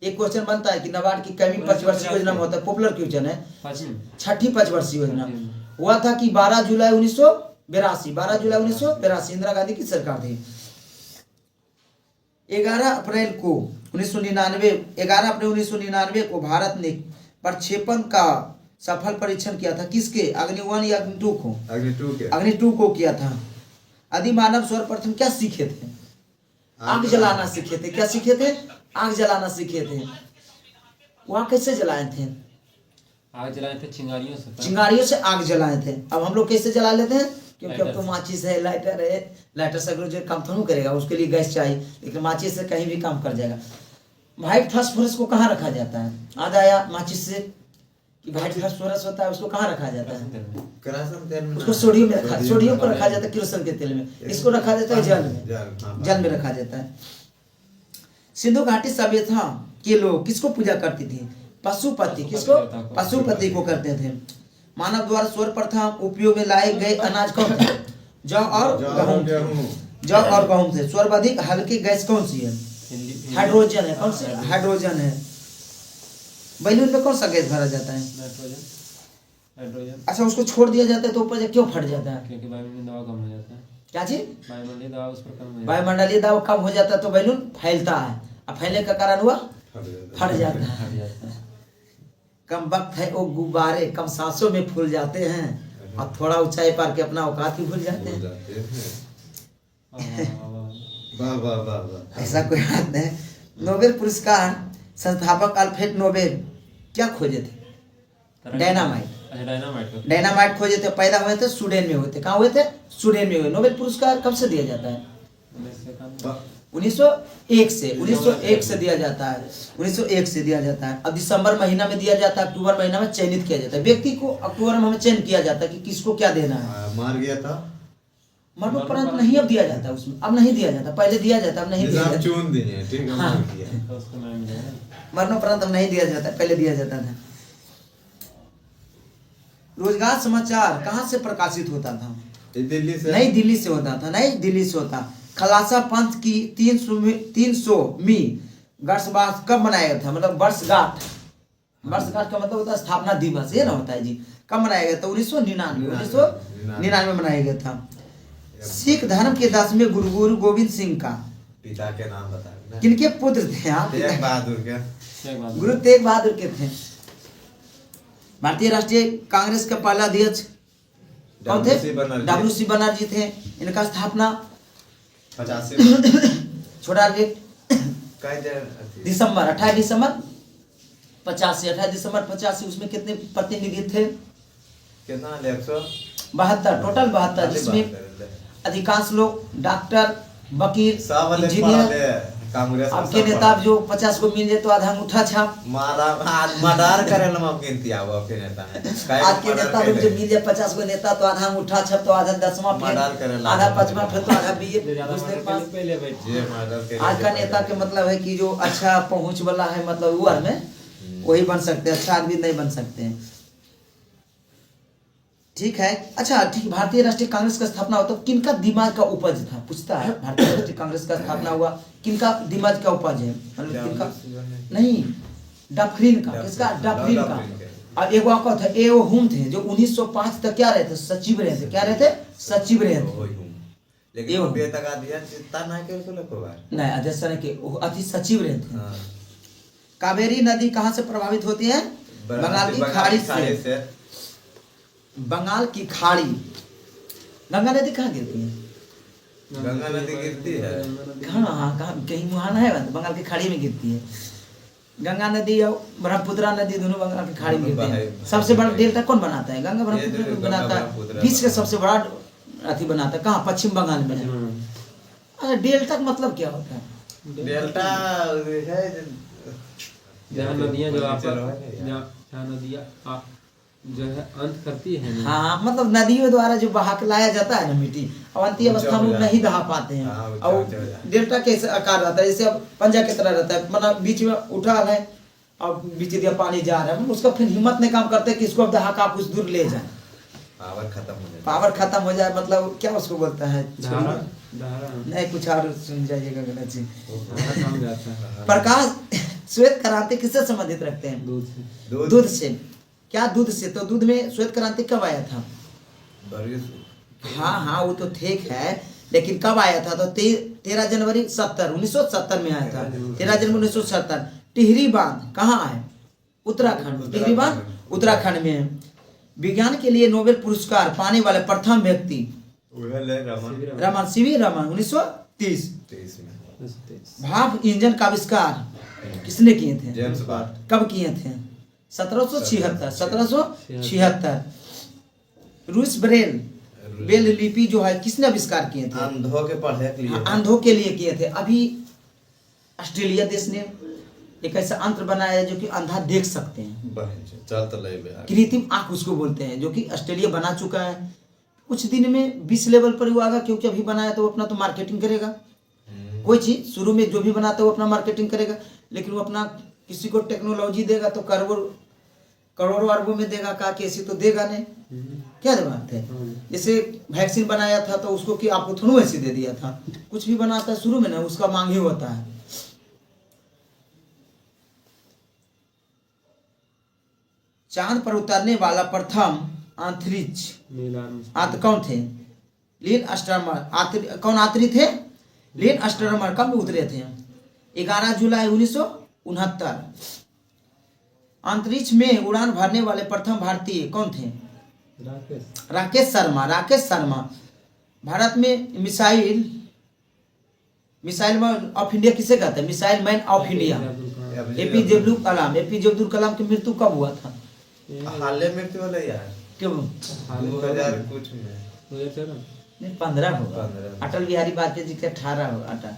एक क्वेश्चन बनता है कि नबार्ड की कमी 5 वर्षीय योजना में होता है, पॉपुलर क्वेश्चन है। छठी 5 वर्षीय योजना हुआ था कि 12 जुलाई 1982 इंदिरा गांधी की सरकार थी। 11 अप्रैल 1999 को भारत ने प्रक्षेपण का सफल परीक्षण किया था। किसके? अग्नि 1 या अग्नि 2 को? अग्नि 2 को किया था। आदिमानव सर्वप्रथम क्या सीखे थे? आग जलाना सीखे थे। क्या सीखे थे? आग जलाना सीखे थे। वहां कैसे जलाए थे? आग जलाए थे चिंगारियों से। चिंगारियों से आग जलाए थे। अब हम लोग कैसे जला लेते हैं? क्योंकि अब तो माचिस है, लाइटर है। लाइटर से जो काम थोड़ा करेगा, उसके लिए गैस चाहिए, लेकिन माचिस से कहीं भी काम कर जाएगा। व्हाइट फास्फोरस को कहाँ रखा जाता है? आज आया माचिस से कि व्हाइट फास्फोरस होता है, उसको कहाँ रखा जाता है? केरोसिन तेल में उसको सोडियम में रखा, सोडियम को रखा जाता है केरोसिन के तेल में। इसको रखा जाता है जल में, जल में रखा जाता है। सिंधु घाटी सभ्यता के लोग किसको पूजा करती थी? पशुपति। किसको? पशुपति को करते थे। मानव द्वारा सर्वप्रथम उपयोग में लाए गए अनाज कौन थे? जौ और गेहूं। जौ और गेहूं थे। सर्वाधिक हल्की गैस कौन सी है? हाइड्रोजन है। कौन सी? हाइड्रोजन है। बैलून में कौन सा गैस भरा जाता है? नाइट्रोजन। अच्छा, उसको छोड़ दिया जाता है तो ऊपर से क्यों फट जाता है? क्योंकि वायुमंडलीय दबाव कम हो जाता है। क्या चीज? वायुमंडलीय दबाव उस पर कम हो जाता है। वायुमंडलीय दबाव कम हो जाता है तो बैलून फैलता है। अब फैलने का कारण हुआ फट जाता है। हट जाता है। कम वक्त है वो गुब्बारे कम सांसों में फूल जाते हैं, और थोड़ा ऊंचाई पार के अपना औकात ही भूल जाते हैं। वाह वाह वाह वाह। ऐसा कोई बात नहीं। नोबेल पुरस्कार संस्थापक अल्फ्रेड नोबेल क्या खोजे थे? डायनामाइट। अच्छा, डायनामाइट। डायनामाइट खोजे थे। पैदा हुए थे स्वीडन में हुए थे। कहाँ हुए थे? स्वीडन में हुए। नोबेल पुरस्कार कब से दिया जाता है? 1901 से। 1901 से दिया जाता है। 1901 से दिया जाता है। अब दिसंबर महीना में दिया जाता है, अक्टूबर महीना में चयनित किया जाता है। व्यक्ति को अक्टूबर में हमें चयन किया जाता है कि किसको क्या देना है। मार गया था। मरणोपरांत नहीं अब दिया जाता है उसमें। अब नहीं दिया जाता, पहले दिया जाता, अब नहीं दिया जाता। चुन दिए, ठीक है, मार दिया। तो उसको नाम मिलेगा। मरणोपरांत अब नहीं दिया जाता, पहले दिया जाता था। रोजगार समाचार कहाँ से प्रकाशित होता था? दिल्ली से। नई दिल्ली से होता था। नई दिल्ली से होता। खालसा पंथ की 300वीं वर्षगांठ कब मनाया गया था? मतलब वर्षगांठ। वर्षगांठ का मतलब होता है स्थापना दिवस, ये ना होता है जी। कब मनाया गया था? 1999 में मनाया गया था। सिख धर्म के 10वें गुरु गोविंद सिंह का पिता के नाम बताए। किनके पुत्र थे आप? तेग बहादुर के। गुरु तेग बहादुर के थे। भारतीय राष्ट्रीय कांग्रेस का पहला अध्यक्ष कौन थे? WC बनर्जी थे। इनका स्थापना 85 छोटा दिसंबर 28 दिसंबर 85 उसमें कितने प्रतिनिधि थे? कितना? 72 टोटल 72, जिसमें अधिकांश लोग डॉक्टर, वकील, इंजीनियर। कांग्रेस आपके नेता जो 50 को मिल जाए तो आधा अंगूठा छाप मर्डर करे ना गिनती आओ आपके नेता है। आज के नेता लोग जो मिल जाए 50 को नेता तो आधा अंगूठा छाप, तो आधा 10वां फेल, आधा 5वां फेल, तो आधा बीए। आज का नेता के मतलब है कि जो अच्छा पहुंच वाला है, मतलब ऊपर में वही बन सकते हैं, अच्छा आदमी नहीं बन सकते हैं। ठीक है। अच्छा ठीक। भारतीय राष्ट्रीय कांग्रेस का स्थापना हुआ तो किनका दिमाग का उपज था? पूछता है। भारतीय राष्ट्रीय कांग्रेस का स्थापना हुआ, किनका दिमाग का उपज है? मतलब किनका? नहीं, डफरिन का। किसका? डफरिन का। और एक वाक़ा था, एओ हुम थे, जो 1905 तक क्या रहे थे? सचिव रहे थे। क्या रहे थे? सचिव रहे थे। लेकिन वो बेतक अध्यक्ष नहीं के नहीं, अध्यक्ष नहीं के, अति सचिव रहे थे। कावेरी नदी कहाँ से प्रभावित होती है? बंगाल की खाड़ी से। बंगाल की खाड़ी। गंगा नदी कहाँ गिरती है? गंगा नदी गिरती है। हाँ कहाँ कहीं मुहाना है बंगाल की खाड़ी में गिरती है। गंगा नदी और ब्रह्मपुत्र नदी दोनों बंगाल की खाड़ी में गिरते हैं। सबसे बड़ा डेल्टा कौन बनाता है? गंगा ब्रह्मपुत्र बनाता है। विश्व का सबसे बड़ा अथी बनाता है कहाँ? पश्चिम बंगाल में है। अच्छा डेल्टा का मतलब क्या होता है? डेल्टा है जहाँ नदियाँ जो जहाँ नदियाँ जो है अंत करती है ना। हाँ मतलब नदियों द्वारा जो बहा के लाया जाता है ना मिट्टी, और अंतिम अवस्था में नहीं बहा पाते हैं। हाँ, और डेल्टा कैसे आकार रहता है? जैसे अब पंजा की तरह रहता है, मतलब बीच में उठा है और बीच दिया पानी जा रहा है, मतलब उसका फिर हिम्मत नहीं काम करते कि इसको अब दहा का कुछ दूर ले जाए, पावर खत्म हो जाए। पावर खत्म हो जाए, मतलब क्या उसको बोलता है? धारा नहीं कुछ और सुन जाइएगा गलत जी। धारा कम जाता है। प्रकाश श्वेत क्रांति किससे संबंधित रखते हैं? दूध से। दूध से। क्या दूध से? तो दूध में श्वेत क्रांति कब आया था? हाँ वो तो ठीक है, लेकिन कब आया था? तो 13 जनवरी 1970 में आया था। 13 जनवरी 1970। टिहरी बांध कहाँ है? उत्तराखंड। टिहरी बांध उत्तराखंड में है। विज्ञान के लिए नोबेल पुरस्कार पाने वाले प्रथम व्यक्ति रमन, सीवी रमन, 1930। भाप इंजन का आविष्कार किसने किए थे? James Watt. कब किए थे? 1776। रूस बेल लिपि जो है किसने आविष्कार किए थे? अंधों के पढ़े के लिए। अंधों के लिए किए थे। अभी ऑस्ट्रेलिया देश ने एक ऐसा यंत्र बनाया है जो कि अंधा देख सकते हैं। चल तो ले बे। कृत्रिम आंख उसको बोलते हैं, जो कि ऑस्ट्रेलिया बना चुका है। कुछ दिन में विश्व लेवल पर वो आएगा, क्योंकि अभी बनाया तो वो अपना तो मार्केटिंग करेगा। कोई चीज शुरू में जो भी बनाता है वो अपना मार्केटिंग करेगा, लेकिन वो अपना किसी को टेक्नोलॉजी देगा तो करोड़ों अरबों में देगा, का कैसी तो देगा नहीं। क्या बात है? जैसे वैक्सीन बनाया था तो उसको कि आपको थोड़ा वैसे दे दिया था। कुछ भी बनाता है शुरू में ना उसका मांग ही होता है। चांद पर उतरने वाला प्रथम अंतरिक्ष कौन थे? Neil Armstrong. कौन यात्री थे? Neil Armstrong. कब उतरे थे? 11 जुलाई 1969। अंतरिक्ष में उड़ान भरने वाले प्रथम भारतीय कौन थे? राकेश शर्मा। भारत में मिसाइल मैन ऑफ इंडिया किसे कहते हैं? Missile man of India APJ Abdul Kalam की मृत्यु कब हुआ था? हाल में मृत्यु वाला यार। क्यों? 2000 कुछ में। 15 होगा। अटल बिहारी वाजपेयी जी के 18 होगा।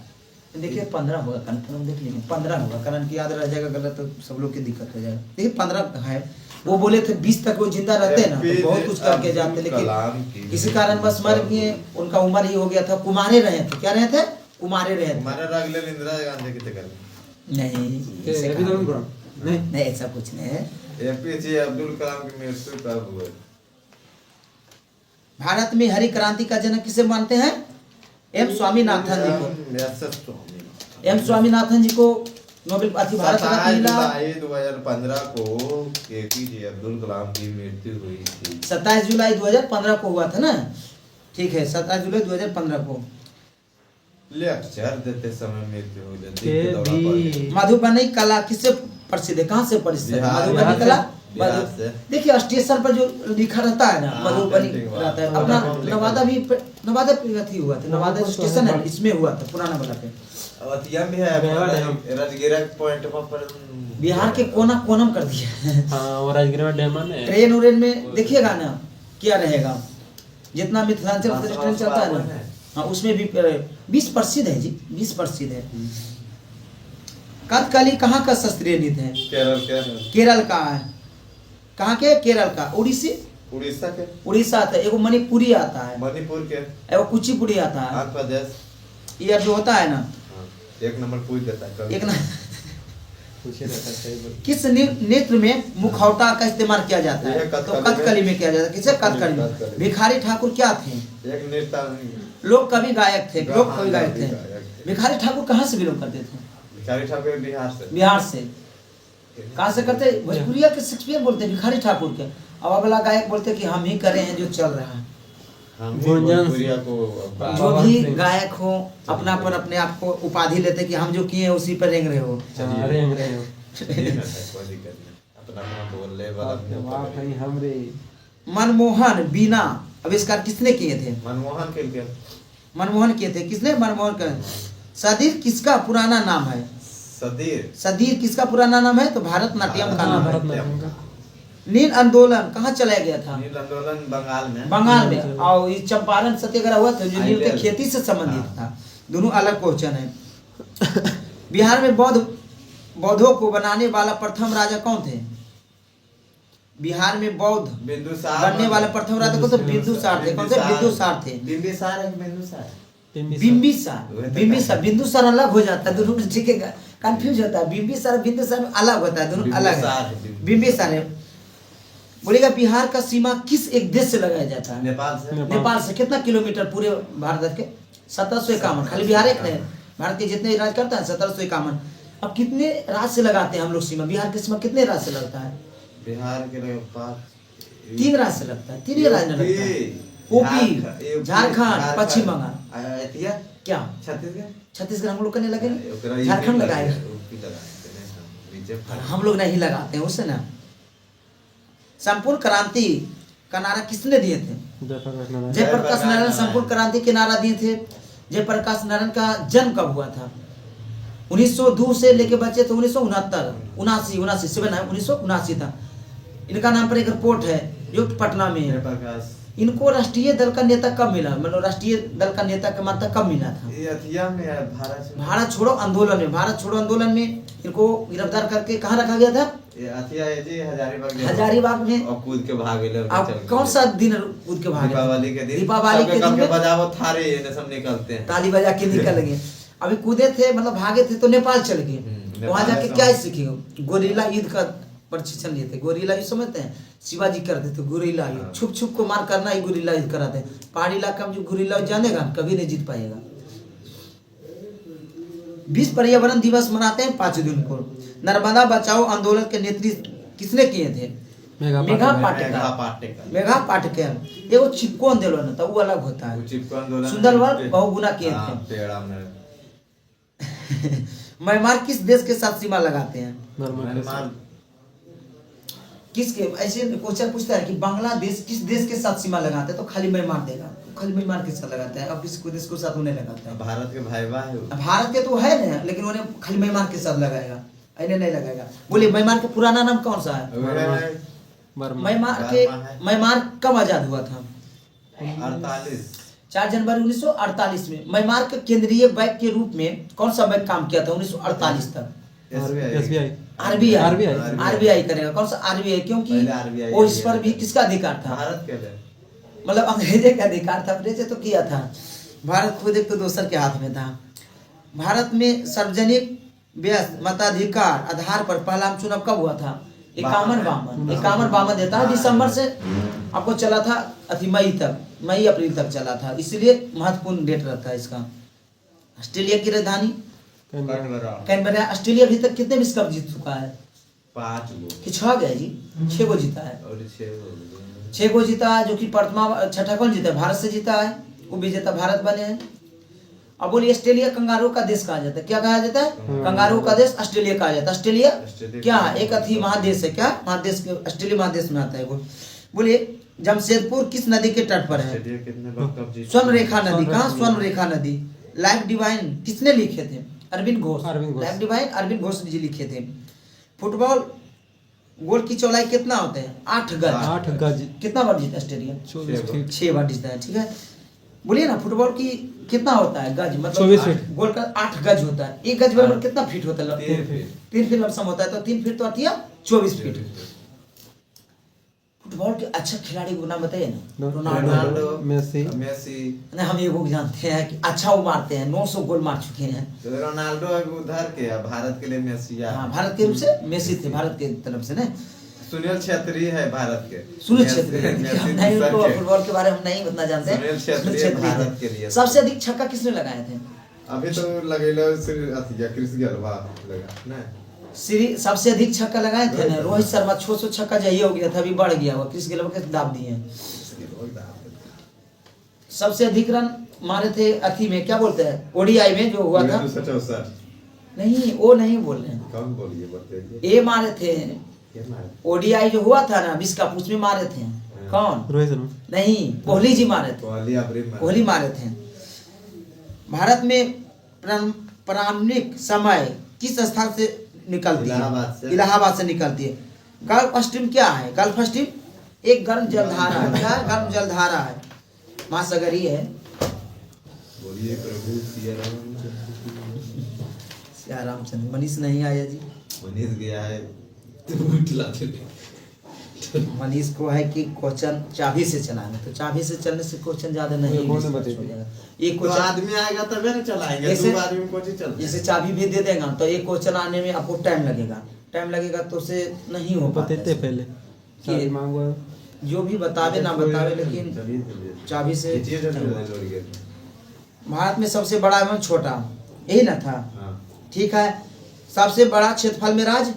देखिए 15 होगा, कन्फर्म देख लीजिए 15 होगा, कारण कि याद रह जाएगा, गलत तो सब लोग की दिक्कत हो जाएगा। देखिए 15 है। वो बोले थे 20 तक वो जिंदा रहते हैं ना तो बहुत कुछ करके जाते, लेकिन किसी कारण बस मर गए। उनका उम्र ही हो गया था। कुमारे रहे थे। क्या रहे थे? कुमारे रहे थे। इंदिरा गांधी की नहीं ऐसा कुछ नहीं है। एपीजे अब्दुल कलाम की मृत्यु कब हुई? भारत में हरी क्रांति का जनक किसे मानते हैं? एम स्वामीनाथन जी को। एम स्वामीनाथन जी को नोबेल भारत रत्न मिला। 2015 को एपीजे अब्दुल कलाम की मृत्यु हुई थी। 27 जुलाई 2015 को हुआ था ना? ठीक है 27 जुलाई 2015 को। लेक्चर देते समय मृत्यु हो जाती है। मधुबनी कला किससे प्रसिद्ध है? कहाँ से प्रसिद्ध है मधुबनी कला? देखिए स्टेशन पर जो लिखा रहता है ना मधुबनी रहता है। अपना नवादा भी अथी हुआ था। नवादा स्टेशन है इसमें हुआ था, पुराना वाला पे। भी है राजगिरा पॉइंट पर। बिहार के कोना कोनम कर दिया। हाँ राजगिरा डैम है। ट्रेन उरेन में देखिएगा ना क्या रहेगा, जितना मिथिलांचल ट्रेन चलता है ना, हाँ उसमें भी 20 प्रसिद्ध है जी, 20 प्रसिद्ध है। कथकली कहाँ का शास्त्रीय नृत्य है? केरल का है। कहाँ के? केरल का। उड़ीसा के। उड़ीसा आता है। एगो मणिपुरी आता है। मणिपुर के। एगो कुचिपुड़ी आता है। आंध्र प्रदेश। ये जो होता है ना एक नंबर पूछ देता है एक किस नृत्य में मुखौटा का इस्तेमाल किया जाता है? तो कथकली में किया जाता है। किसे? कथकली में। भिखारी ठाकुर क्या थे? एक नृत्य लोक कवि गायक थे। लोक कवि गायक थे। भिखारी ठाकुर कहाँ से बिलोंग करते थे? भिखारी ठाकुर बिहार से। कहाँ से करते? भोजपुरिया के शेक्सपियर बोलते हैं भिखारी ठाकुर के। अब अगला गायक बोलते कि हम ही करे हैं जो चल रहा है। जो भी गायक हो अपना पर अपने आप को उपाधि लेते कि हम जो किए हैं उसी पर रेंग रहे हो। मनमोहन बीना आविष्कार किसने किए थे? मनमोहन के मनमोहन किए थे। किसने? मनमोहन का। सदीर किसका पुराना नाम है? सदीर सदीर किसका पुराना नाम है? तो भारतनाट्यम का नाम है। भारतनाट्यम का। नील आंदोलन कहाँ चलाया गया था? नील आंदोलन बंगाल में। बंगाल में। और ये चंपारण सत्याग्रह हुआ था जो नील के खेती से संबंधित था। दोनों अलग क्वेश्चन है। बिहार में बौद्धों को बनाने वाला प्रथम राजा कौन थे? बिहार में बौद्ध बिंदुसार बनने वाले प्रथम राजा कौन थे? बिंदुसार थे। कौन से? बिंदुसार थे। बिंबिसार है कि बिंदुसार? बिंबिसार बिंदुसार अलग हो जाता है दोनों में, ठीक है, कंफ्यूज होता है। बिंबिसार बिंदुसार में अलग होता है, दोनों अलग है। बिंबिसार है। बोलेगा बिहार का सीमा किस एक देश से लगाया जाता है? नेपाल से। नेपाल से। कितना किलोमीटर पूरे भारत के? 1751। खाली बिहार एक है, भारत के जितने राज्य करता है 1751। अब कितने राज्य से लगाते हैं हम लोग सीमा? बिहार की सीमा कितने राज्य से लगता है? बिहार के पास 3 राज्य से लगता है। 3 ही राज्य में लगता है। यूपी, झारखंड, पश्चिम बंगाल। क्या छत्तीसगढ़ हम लोग करने लगे? झारखंड लगाएगा, हम लोग नहीं लगाते हैं उससे ना। संपूर्ण क्रांति का नारा किसने दिए थे? जयप्रकाश नारायण संपूर्ण क्रांति के नारा दिए थे। जयप्रकाश नारायण का जन्म कब हुआ था? 1902 से लेके बचे तो 1979 था। इनका नाम पर एक रिपोर्ट है जो पटना में है। इनको राष्ट्रीय दल का नेता कब मिला? मतलब राष्ट्रीय दल का नेता का मात्रा कब मिला था? भारत छोड़ो आंदोलन में। भारत छोड़ो आंदोलन में इनको गिरफ्तार करके कहाँ रखा गया था? हजारीबाग में। और कूद के भाग गए। अब कौन सा दिन कूद के भागे? दीपावली के दिन। दीपावली के दिन में बजाओ थारे ये सब निकलते हैं, ताली बजा के निकल गए। अभी कूदे थे, मतलब भागे थे तो नेपाल चले गए। वहां जाके क्या सीखे? गोरिल्ला युद्ध का प्रशिक्षण लिए थे। गोरिल्ला युद्ध समझते हैं? शिवाजी करते थे गोरिल्ला युद्ध। छुप छुप को मार करना ही गोरिल्ला युद्ध कराते हैं। पहाड़ी इलाका में जो गोरिल्ला युद्ध जानेगा कभी नहीं जीत पाएगा। विश्व पर्यावरण दिवस मनाते हैं 5 जून को। नर्मदा बचाओ आंदोलन के नेतृत्व किसने किए थे? मेघा पाटकर। ये वो चिपको आंदोलन था, वो अलग होता है। सुंदरवन बहुगुना किए थे। म्यांमार किस देश के साथ सीमा लगाते हैं? किसके? ऐसे क्वेश्चन पूछता है कि बांग्लादेश किस देश के साथ सीमा लगाते हैं, तो खाली म्यांमार देगा, खाली म्यांमार के साथ लगाता है। अब किस देश के साथ उन्हें लगाता है? भारत के भाईवा है। भारत के तो है ना, लेकिन उन्हें खाली म्यांमार के साथ लगाएगा, इन्हें नहीं लगाएगा। बोलिए म्यांमार का पुराना नाम कौन सा है? म्यांमार कब आजाद हुआ था? 4 जनवरी 1948 में। म्यांमार के केंद्रीय बैंक के रूप में कौन सा बैंक काम किया था 1948 तक? आरबीआई करेगा। कौन सा? आरबीआई, क्योंकि वो इस पर भी किसका अधिकार था? भारत के। मतलब अंग्रेजे का अधिकार था। अंग्रेजे तो किया था, भारत खुद एक तो दूसर के हाथ में था। भारत में सार्वजनिक व्यस्त मताधिकार आधार पर पहला चुनाव कब हुआ था? 51 देता है दिसंबर से आपको चला था मई तक, मई अप्रैल तक चला था, इसलिए महत्वपूर्ण डेट रहता है इसका। ऑस्ट्रेलिया की राजधानी कैनबरा। ऑस्ट्रेलिया अभी तक कितने विश्व कप जीत चुका है? 5 कि 6 गया जी? 6 गो जीता है। और 6 गो जीता है, जो कि छठा कौन जीता है? भारत से जीता है, वो विजेता भारत बने हैं। अब बोलिए ऑस्ट्रेलिया कंगारू का देश कहा जाता है? क्या कहा जाता है? कंगारू का देश ऑस्ट्रेलिया कहा जाता है। ऑस्ट्रेलिया क्या है? एक अथी महादेश है। क्या महादेश के? ऑस्ट्रेलिया महादेश में आता है वो। बोलिए जमशेदपुर किस नदी के तट पर है? स्वर्ण रेखा नदी। कहाँ? स्वर्ण रेखा नदी। लाइफ डिवाइन किसने लिखे थे? अरविंद घोष। लाइफ डिवाइन अरविंद घोष जी लिखे थे। फुटबॉल गोल की चौड़ाई कितना होते हैं? 8 गज। कितना बार जीता ऑस्ट्रेलिया? 6 बार जीता है। ठीक है, बोलिए ना फुटबॉल की कितना होता है गज? मतलब गोल का 8 गज होता है। 1 गज बराबर कितना फीट होता है? 3 फीट लमसम होता है, तो 3 फीट तो आती है 24 फीट। फुटबॉल के अच्छा खिलाड़ी को नाम बताइए ना। Ronaldo, Messi. हम ये वो जानते हैं कि अच्छा वो मारते हैं, 900 गोल मार चुके हैं। तो रोनाल्डो उधर के है, भारत के लिए मेसी। हाँ, भारत के रूप से मेसी थे, भारत के तरफ से ना। सुनील छेत्री है भारत के। सुनील छेत्री नहीं, उनको फुटबॉल के बारे में नहीं उतना जानते हैं। सुनील छेत्री भारत के लिए। सबसे अधिक छक्का किसने लगाए थे? अभी तो लगेला क्रिस गेल लगा ना। सबसे अधिक छक्का लगाए थे ना रोहित शर्मा। 600 छक्का चाहिए हो गया था, अभी बढ़ गया हुआ। क्रिस गेल के दाब दिए हैं। सबसे अधिक रन मारे थे अथी में, क्या बोलते हैं, ओडीआई में जो हुआ था। 264 नहीं, वो नहीं बोल रहे हैं। कौन बोलिए बताइए। ये मारे थे ओडीआई जो हुआ था ना विश्व कप, उसमें मारे थे। कौन? रोहित शर्मा नहीं, कोहली जी मारे थे। कोहली कोहली मारे थे। भारत में प्रारंभिक समय किस स्थान से निकलती है? इलाहाबाद से निकलती है। गल्फ स्ट्रीम क्या है? गल्फ स्ट्रीम एक गर्म जलधारा है। क्या है? गर्म जलधारा है, महासागर ही है। बोलिए प्रभु सिया रामचंद्र। मनीष नहीं आया जी। मनीष गया है मनीष को है कि क्वेश्चन चाबी से चलाना, तो चाबी से चलने से क्वेश्चन ज्यादा नहीं कौन है। बताइए? एक तो क्वेश्चन आदमी आएगा तबे ना चलाएंगे, जैसे- दो आदमी को चलता जैसे चाबी भी दे देगा तो एक क्वेश्चन आने में आपको टाइम लगेगा तो उसे नहीं हो पाता बताते है। पहले कि चाबी मांगो। जो भी बतावे ना बतावे, लेकिन चाबी से भारत में सबसे बड़ा एवं छोटा यही ना था। ठीक है, सबसे बड़ा क्षेत्रफल में राज्य,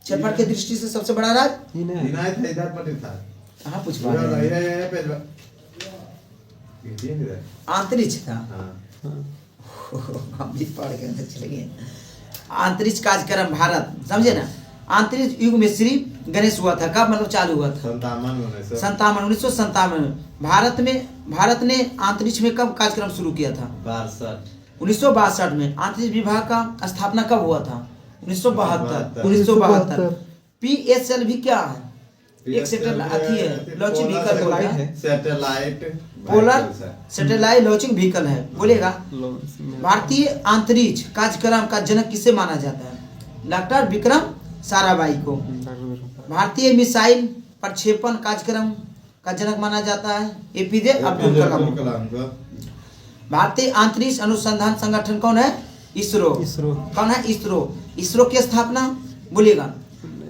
क्षेत्रफल की दृष्टि से सबसे बड़ा राज्य ही नहीं इधर पर था। कहाँ पूछ पा रहे हैं? अंतरिक्ष था। हम भी पढ़ के अंदर चले गए। अंतरिक्ष कार्यक्रम भारत, समझे ना। अंतरिक्ष युग में श्री गणेश हुआ था। कब मतलब चालू हुआ था? 1957 भारत ने अंतरिक्ष में कब कार्यक्रम शुरू किया था? 1962 में। अंतरिक्ष विभाग का स्थापना कब हुआ था? 1972। PSL भी क्या है? एक सैटेलाइट है, लॉन्चिंग व्हीकल बोलते हैं। Satellite polar satellite launching vehicle है, बोलेगा। भारतीय अंतरिक्ष कार्यक्रम का जनक किसे माना जाता है? डॉक्टर विक्रम साराभाई को। भारतीय मिसाइल प्रक्षेपण कार्यक्रम का जनक माना जाता है APJ अब्दुल कलाम को। भारतीय अंतरिक्ष अनुसंधान संगठन कौन है? इसरो। कौन है? इसरो की स्थापना बोलिएगा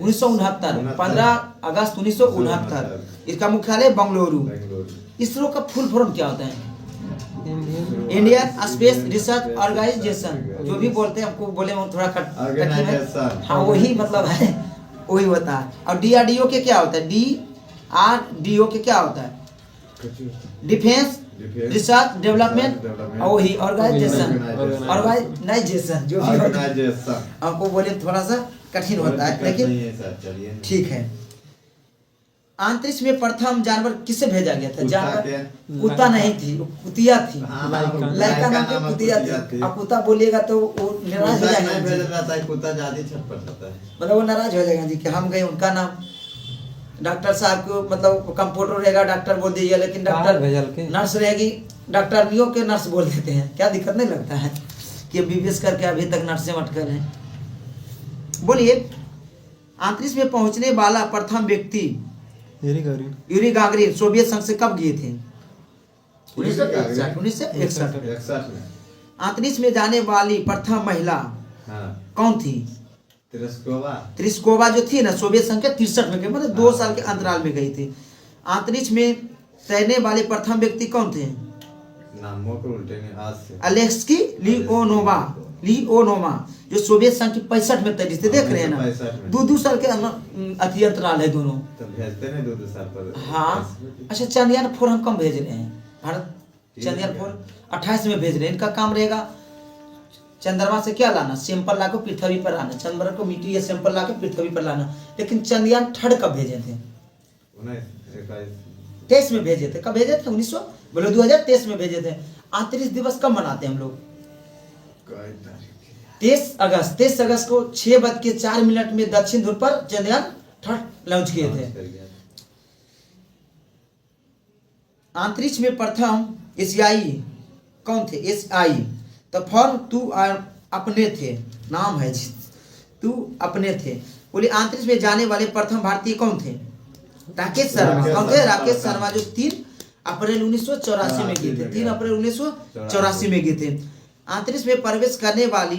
1969, 15 अगस्त 1969। इसका मुख्यालय बेंगलुरु। इसरो का फुल फॉर्म क्या होता है? इंडियन स्पेस रिसर्च ऑर्गेनाइजेशन, जो भी बोलते हैं हमको बोले में थोड़ा कठिन है। हाँ वही मतलब है, वही होता है। और DRDO के क्या होता है? DRDO के क्या होता है? डिफेंस रिसर्च डेवलपमेंट, और वही ऑर्गेनाइजेशन जो भी होता है। हमको बोले थोड़ा सा कठिन होता है, लेकिन ठीक है। अंतरिक्ष में प्रथम जानवर किसे भेजा गया था? जानवर कुत्ता नहीं थी, कुतिया थी। लड़का नाम की कुतिया थी। अब कुत्ता बोलिएगा तो वो नाराज हो जाएगा। कुत्ता ज्यादा छटपट होता है, मतलब वो नाराज हो जाएगा जी कि हम गए, उनका नाम डॉक्टर साहब को मतलब कंप्यूटर रहेगा डॉक्टर बोल दीजिए, लेकिन डॉक्टर नर्स रहेगी डॉक्टरनियों के नर्स बोल देते हैं। क्या दिक्कत नहीं लगता है कि BBS करके अभी तक नर्सें अटकल हैं? बोलिए, अंतरिक्ष में पहुंचने वाला प्रथम व्यक्ति यूरी गागरिन सोवियत संघ से कब गए थे? 1961 में। अंतरिक्ष में जाने वाली प्रथम महिला कौन थी? त्रिस्कोवा जो थी ना, सोवियत संघ के 63 में गई, मतलब 2 साल के अंतराल में गई थी। अंतरिक्ष में तैरने वाले प्रथम व्यक्ति कौन थे? अलेक्सी लियोनोवा, जो सोवियत संघ की 65 में तैरी थे। देख रहे हैं ना, 2 साल के अति अंतराल है दोनों। तो भेजते नहीं 2 साल पर। हाँ, अच्छा चंद्रयान 4 हम कम भेज रहे हैं? भारत चंद्रयान 4 28 में भेज रहे हैं। इनका काम रहेगा चंद्रमा से क्या लाना? सैंपल लाकर पृथ्वी पर लाना। चंद्रमा को मिट्टी या सैंपल लाकर पृथ्वी पर लाना। लेकिन चंद्रयान 3 कब भेजे थे? 23 में भेजे थे। कब भेजे थे? 2023 में भेजे थे। अंतरिक्ष दिवस कब मनाते हैं हम लोग? 23 अगस्त को 6:04 में दक्षिण ध्रुव पर चंद्रयान 3 लॉन्च किए थे। अंतरिक्ष में प्रथम एशियाई कौन थे? एशियाई तो फॉर्म तू अपने थे, नाम है जी, तू अपने थे। बोले अंतरिक्ष में जाने वाले प्रथम भारतीय कौन थे? राकेश शर्मा। कौन थे? राकेश शर्मा, जो 3 अप्रैल 1984 में गए थे। 3 अप्रैल 1984 में गए थे। अंतरिक्ष में प्रवेश करने वाली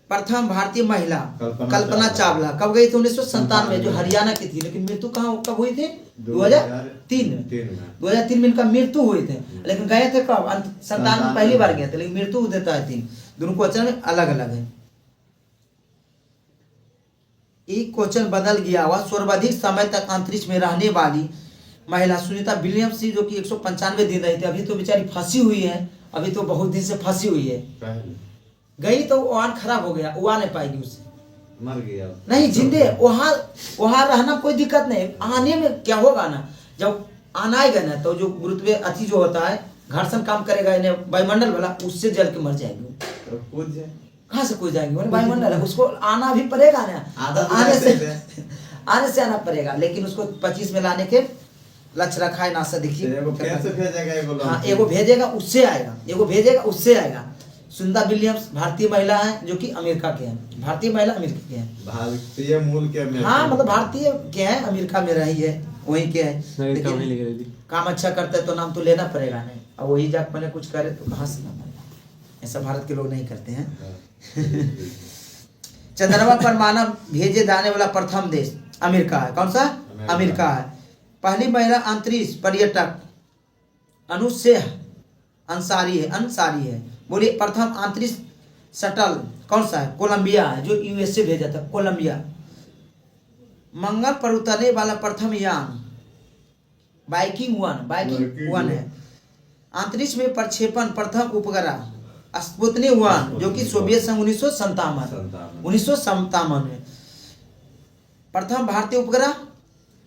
प्रथम भारतीय महिला कल्पना चावला कब गई थी? 1997 में, जो हरियाणा की थी। लेकिन मृत्यु कब हुई थी? 2003 में इनका मृत्यु हुई थे। लेकिन गए थे कब? 97 में पहली बार गए थे, लेकिन मृत्यु देता है 3। दोनों क्वेश्चन में अलग अलग है। एक क्वेश्चन बदल गया हुआ। सर्वाधिक समय तक अंतरिक्ष में रहने वाली महिला सुनीता विलियम्स, जो कि 195 दिन रही थी। अभी तो बेचारी फंसी हुई है, अभी तो बहुत दिन से फंसी हुई है। गई तो वाहन खराब हो गया, वो आ नहीं पाएगी, उससे मर गया नहीं, जिंदे वहां रहना कोई दिक्कत नहीं। आने में क्या होगा ना, जब आना आएगा ना, तो जो गुरुत्व अति जो होता है घर्षण काम करेगा इन्हें वायुमंडल वाला, उससे जल के मर जाएगी वो। तो कूद जाए। कहाँ से कूद जाएंगे, वायुमंडल है, उसको आना भी पड़ेगा ना, आने से आना पड़ेगा, लेकिन उसको 25 में लाने के लक्ष्य रखा है नासा। देखिए कैसे भेजेगा, हाँ एगो भेजेगा उससे आएगा, एगो भेजेगा उससे आएगा। सुंदर विलियम्स भारतीय महिला है जो कि अमेरिका के हैं, भारतीय महिला अमेरिका के हैं, भारतीय मूल के हाँ मतलब भारतीय के हैं, अमेरिका में रही है, वहीं के है, लेकिन काम अच्छा करता है तो नाम तो लेना पड़ेगा नहीं, और वही जाके मैंने कुछ करे तो कहाँ से नाम आएगा, ऐसा भारत के लोग नहीं करते हैं। चंद्रमा पर मानव भेजे जाने वाला प्रथम देश अमेरिका है। कौन सा? अमेरिका है। पहली महिला अंतरिक्ष पर्यटक अनुसेह अंसारी है। बोलिए प्रथम अंतरिक्ष शटल कौन सा है? कोलंबिया है, जो यूएसए भेजा था, कोलंबिया। मंगल पर उतरने वाला प्रथम यान बाइकिंग वन है। अंतरिक्ष में प्रक्षेपण प्रथम उपग्रह स्पुतनिक 1 जो कि सोवियत संघ 1957 में। प्रथम भारतीय उपग्रह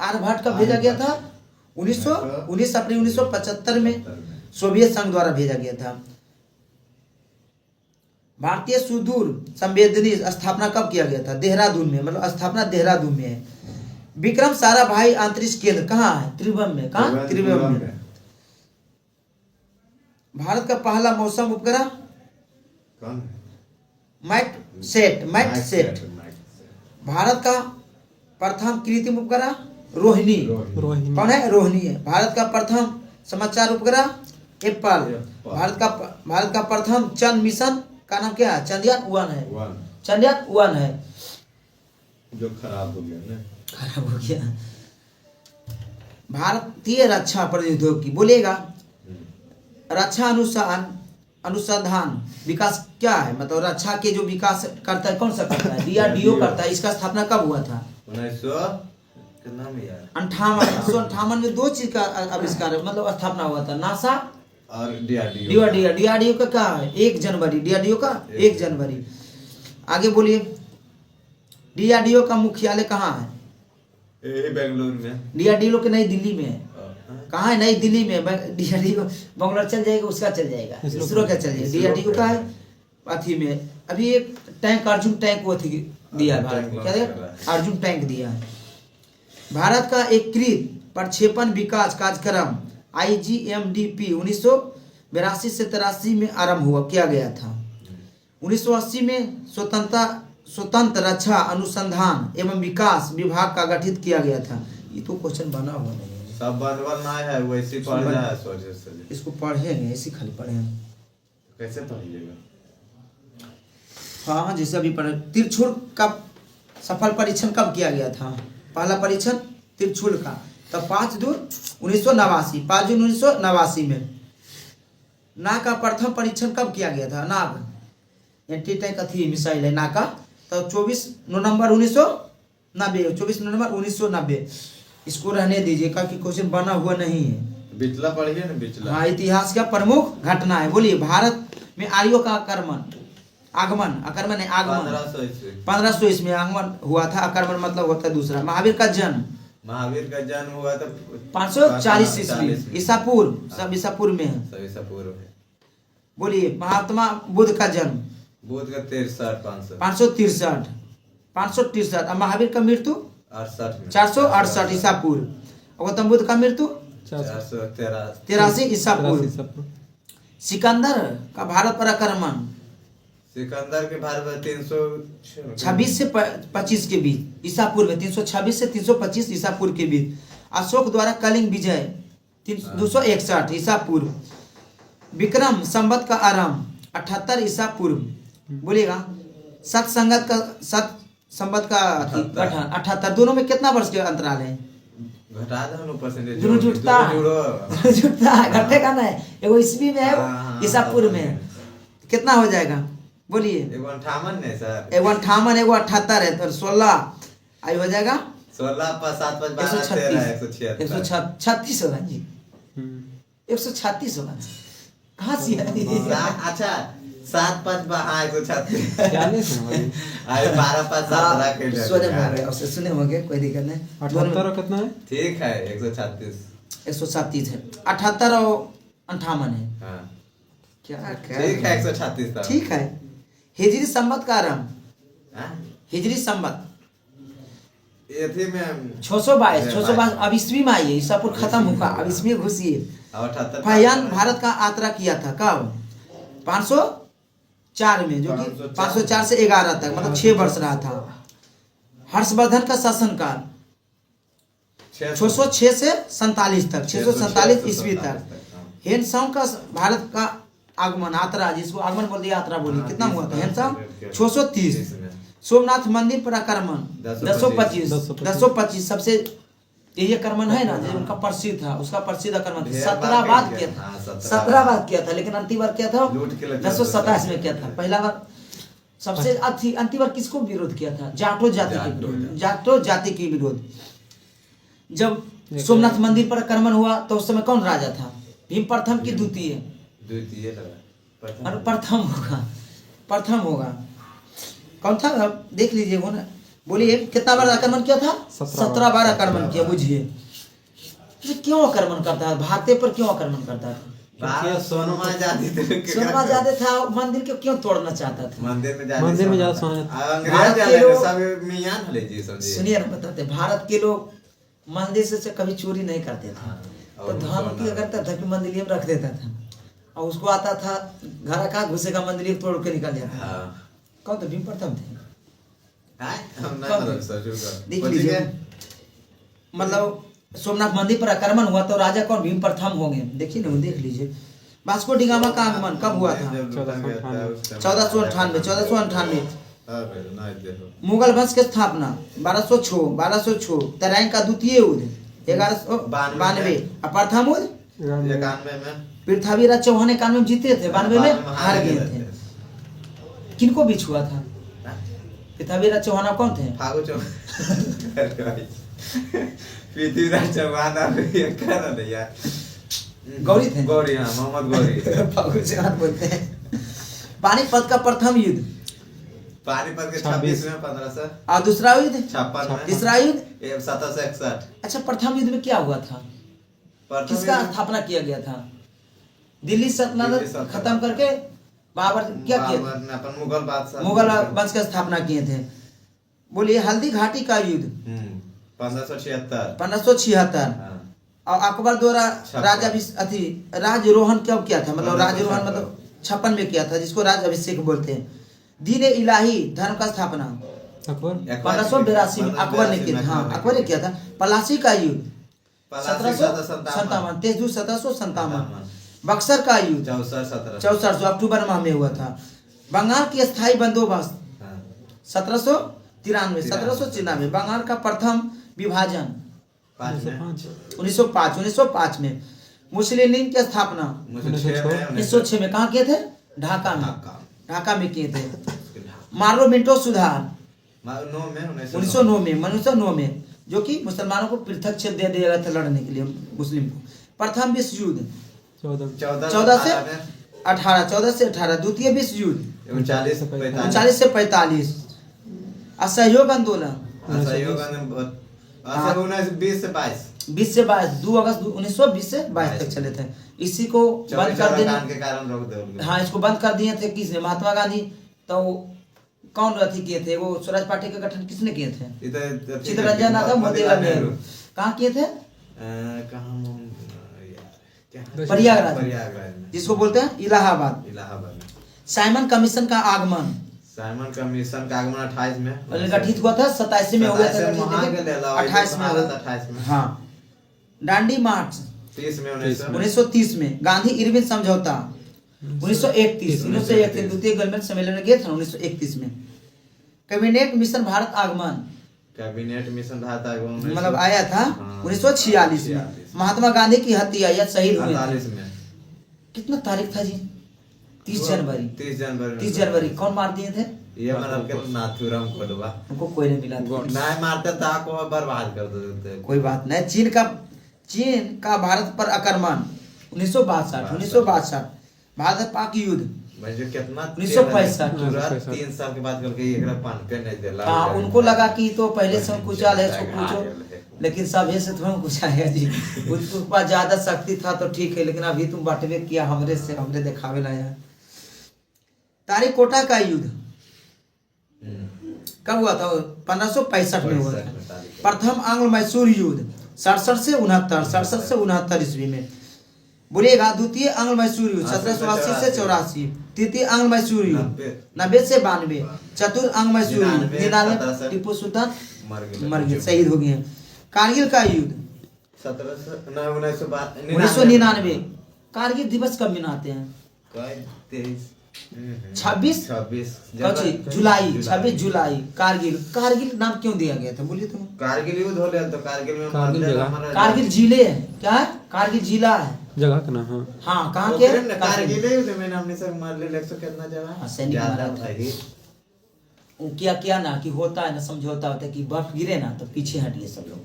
आर्यभट्ट का भेजा गया था 19 अप्रैल 1975 में सोवियत संघ द्वारा भेजा गया था। भारतीय सुदूर संवेदनी स्थापना कब किया गया था? देहरादून में, मतलब स्थापना देहरादून में है। विक्रम साराभाई अंतरिक्ष केंद्र कहाँ है? त्रिभुवन में। कहाँ? त्रिभुवन में। भारत का पहला मौसम उपग्रह मैट सेट। भारत का प्रथम कृत्रिम उपग्रह रोहिणी। कौन है? रोहिणी है। भारत का प्रथम समाचार उपग्रह एप्पल। भारत का प्रथम चंद्र मिशन का नाम क्या है? चंद्रयान 1 है। चंद्रयान 1 है, जो खराब हो गया ना। खराब हो गया। भारतीय रक्षा प्रौद्योगिकी बोलेगा, रक्षा अनुसंधान विकास क्या है? मतलब रक्षा के जो विकास करता है, कौन सा करता है? DRDO करता है। इसका स्थापना कब हुआ था? 1958 में 2 चीज का आविष्कार, मतलब स्थापना हुआ था, नासा और DRDO का क्या है? 1 जनवरी। DRDO का 1 जनवरी। आगे बोलिए, DRDO का मुख्यालय कहाँ है? बेंगलुरु में। DRDO के नई दिल्ली में है। कहाँ है? नई दिल्ली में। DRDO बंगलौर चल जाएगा, उसका चल जाएगा, इसरो का चल जाएगा। DRDO का है अथी में। अभी एक टैंक, अर्जुन टैंक वो थी दिया भारत को, क्या दिया? अर्जुन टैंक दिया है। भारत का एकीकृत प्रक्षेपण विकास कार्यक्रम IGMDP 1982 से 83 में आरंभ किया गया था। 1980 में स्वतंत्र रक्षा अनुसंधान एवं विकास विभाग का गठित किया गया था। ये तो क्वेश्चन बना हुआ नहीं है, सब बनवल ना है, वैसे पढ़ जाए सोचे से। इसको पढ़ेंगे, ऐसे खाली पढ़ेंगे, कैसे पढ़िएगा? हाँ जैसे अभी पढ़े। तिरछुल का सफल परीक्षण कब किया गया था? पहला परीक्षण तिरछुल का, तब 5 जून 1989 में। नाग का प्रथम परीक्षण कब किया गया था? नाग एंटी टैंक अथी मिसाइल है नाग का, तो 24 नवंबर 1990। इसको रहने दीजिए, क्योंकि क्वेश्चन बना हुआ नहीं है। बिचला पढ़िए ना, बिचला। हाँ, इतिहास का प्रमुख घटना है। बोलिए, भारत में आर्यों का आगमन है, आगमन 1500 इसमें आगमन हुआ था। आक्रमण मतलब होता है दूसरा। महावीर का जन्म हुआ था 540 ईस्वी ईसा पूर्व, सब ईसा पूर्व में है। सब ईसा पूर्व है। बोलिए, महात्मा बुद्ध का जन्म बुद्ध का 563 और महावीर का मृत्यु 468 ईसा पूर्व। गौतम बुद्ध का मृत्यु 483 ईसा पूर्व। सिकंदर का भारत पर आक्रमण सिकंदर के भारत में 326 से 25 के बीच ईसा पूर्व में, 326 से 325 ईसा पूर्व के बीच। अशोक द्वारा कलिंग विजय 261 ईसा पूर्व। विक्रम संवत का आरंभ 78 ईसा पूर्व। बोलिएगा, सत संवत का गठन 78। दोनों में कितना वर्ष के अंतराल है? घटा दो परसेंटेज, जुड़ता है, घटेगा ना। एगो ईस्वी में है, ईसा पूर्व में। कितना हो जाएगा? बोलिए। 58 है सर। 58 एगो 78 है, तो 16 आई हो जाएगा 16 + 7 + 12 13 136 होगा जी। 136 होगा। कहाँ से है? अच्छा 7 + 5 136 40 अरे 12 + 7 17 के सुने होंगे, कोई दिक्कत नहीं। 78 कितना है? ठीक है 136 137 है। 78 और 58 है। हाँ क्या ठीक है 136 था। ठीक है। हिजरी संवत का आरंभ, हाँ? हिजरी संवत ये थी में 622 अब ईस्वी में आई है, ईसा पूर्व खत्म हुआ, अब इसमें घुसी है। और 78 फहियान भारत का यात्रा किया था कब? 504 में, जो कि 504 से 11 तक, मतलब 6 वर्ष रहा था। हर्षवर्धन का शासनकाल 606 से 47 तक, 647 ईस्वी तक। हेनसांग का भारत का आगमन, यात्रा, जिसको आगमन बोल दिया, यात्रा बोली, कितना हुआ था? हेनसांग 630। सोमनाथ मंदिर पर आक्रमण 1025 सबसे यही आक्रमण है ना, जो उनका प्रसिद्ध था, उसका प्रसिद्ध आक्रमण 17 बार किया था, 17 बार किया था, लेकिन अंतिम बार क्या था? 1027 में किया था। पहला बार सबसे अंतिम बार किसको विरोध किया था? जाटो जाति के विरोध, जाटो जाति के विरोध। जब सोमनाथ मंदिर पर आक्रमण हुआ तो उस समय कौन राजा था? भीम प्रथम की द्वितीय? प्रथम होगा, प्रथम होगा। कौन था? अब देख लीजिए वो ना, बोलिए कितना बार आक्रमण किया था? 17 बार आक्रमण किया। बुझिए क्यों आक्रमण करता है? भारतीय पर क्यों आक्रमण करता था? सोनमा ज्यादा था, मंदिर को क्यों तोड़ना चाहता था? मंदिर में ज्यादा सोना। भारत के लोग सब सुनिए ना, बताते भारत के लोग मंदिर से कभी चोरी नहीं करते थे। तो धन की अगर तक मंदिर में रख देता था, और उसको आता था घर का घुसेगा, मंदिर तोड़ के निकल जाता था। कौन तो? भीम प्रथम थे। देख लीजिए, मतलब सोमनाथ मंदिर पर आक्रमण हुआ तो राजा कौन? भीम प्रथम होंगे। देखिए ना, देख लीजिए। वास्को डिगामा का आगमन कब हुआ था? 1498। मुगल वंश की स्थापना 1206। तराइन का द्वितीय युद्ध 1192। प्रथम युद्ध 91 में पृथ्वीराज चौहान 91 में जीते थे, 92 में हार गए थे। किनको बीच हुआ था? पृथ्वीराज चौहान कौन थे? फागु चौहान। पृथ्वीराज चौहान यार गौरी थे। गौरी, हाँ, मोहम्मद गौरी। फागु चौहान बोलते हैं। पानीपत का प्रथम युद्ध पानीपत के 26 में 1500। और दूसरा युद्ध 56 में। तीसरा युद्ध 1761। अच्छा, प्रथम युद्ध में क्या हुआ था? किसका स्थापना किया गया था? दिल्ली सल्तनत खत्म करके बाबर क्या किया? अपन मुगल बादशाह, मुगल वंश की स्थापना किए थे। बोलिए हल्दी घाटी का युद्ध 1576। और अकबर द्वारा राजरोहन कब किया था? मतलब राजरोहन मतलब 56 में किया था, जिसको राज अभिषेक बोलते हैं। दीन इलाही धर्म का स्थापना 1582 में अकबर ने किया था। हाँ, अकबर ने किया था। पलासी का युद्ध 1757, 23 जून 1757। बक्सर का युद्ध 6400 अक्टूबर माह में हुआ था। बंगाल की स्थायी बंदोबस्त 1793। बंगाल का प्रथम विभाजन 1905 में। मुस्लिम लीग की स्थापना 1906 में। कहाँ किए थे? ढाका में किए थे। मार्लोमेंटो सुधार 1909 में, जो कि मुसलमानों को पृथक क्षेत्र दे दिया गया था लड़ने के लिए मुस्लिम को। प्रथम विश्व युद्ध 14 से 18। द्वितीय विश्व युद्ध 39 से 45। असहयोग आंदोलन 20 से 22। 2 अगस्त 1920 से 22 तक चले थे। इसी को बंद कर देने के कारण रोक दे। हाँ, इसको बंद कर दिए थे किसने? महात्मा गांधी। तो कौन अथी किए थे? वो स्वराज पार्टी का गठन किसने किए थे? चित्तरंजन यादव, मोतीलाल नेहरू। कहाँ किए थे? प्रयागराज, जिसको बोलते हैं इलाहाबाद। साइमन कमीशन का आगमन 28 में गठित हुआ था। 87 में हुआ था, 28 में। हाँ, डांडी मार्च 1930 में। गांधी इरविन समझौता 1931। द्वितीय गोलमेज सम्मेलन में गए थे 1931 में। कैबिनेट मिशन भारत आगमन मतलब आया था 1946 में। महात्मा गांधी की हत्या या शहीद हुए थे। कितना तारीख था जी? 30 जनवरी। कौन मार दिए थे? ये मतलब के नाथुराम कोडवा। उनको कोई नहीं मिला था। नहीं मारते था को बर्बाद कर देते। कोई बात नहीं। चीन का भारत पर आक्रमण 1962। भारत पाक युद्ध कितना 1965। 3 साल के बाद करके एकरा पान पे नहीं देला। हाँ, उनको लगा कि तो पहले से कुचाल है, लेकिन सभी से थोड़ा कुछ आएगा जी। उसके पास ज्यादा शक्ति था तो ठीक है, लेकिन अभी तुम बांटवे किया हमरे से, हमरे दिखावे लाया। तारीकोटा का युद्ध कब हुआ था? 1565 में हुआ था। प्रथम आंग्ल मैसूर युद्ध 67 से 69 ईस्वी में। बोलिएगा द्वितीय आंग्ल मैसूर युद्ध 1780 से 84, तृतीय आंग्ल मैसूर युद्ध 90 से 92, चतुर्थ आंग्ल मैसूर युद्ध 99, टीपू सुल्तान मर गए, शहीद हो गए। कारगिल का युद्ध 1999। कारगिल दिवस कब मनाते हैं? 26 जुलाई। 26 जुलाई कारगिल नाम क्यों दिया गया था बोलिए तुम? कारगिल युद्ध हो गया तो कारगिल में कारगिल जिले है क्या है? कारगिल जिला है जगह का नाम। हाँ कहाँ के? कारगिल युद्ध में हमने सब मार ले 100 कितना जगह सैनिक मारा था। वो क्या ना कि होता है ना, समझौता होता है कि बर्फ गिरे ना तो पीछे हटिए सब लोग,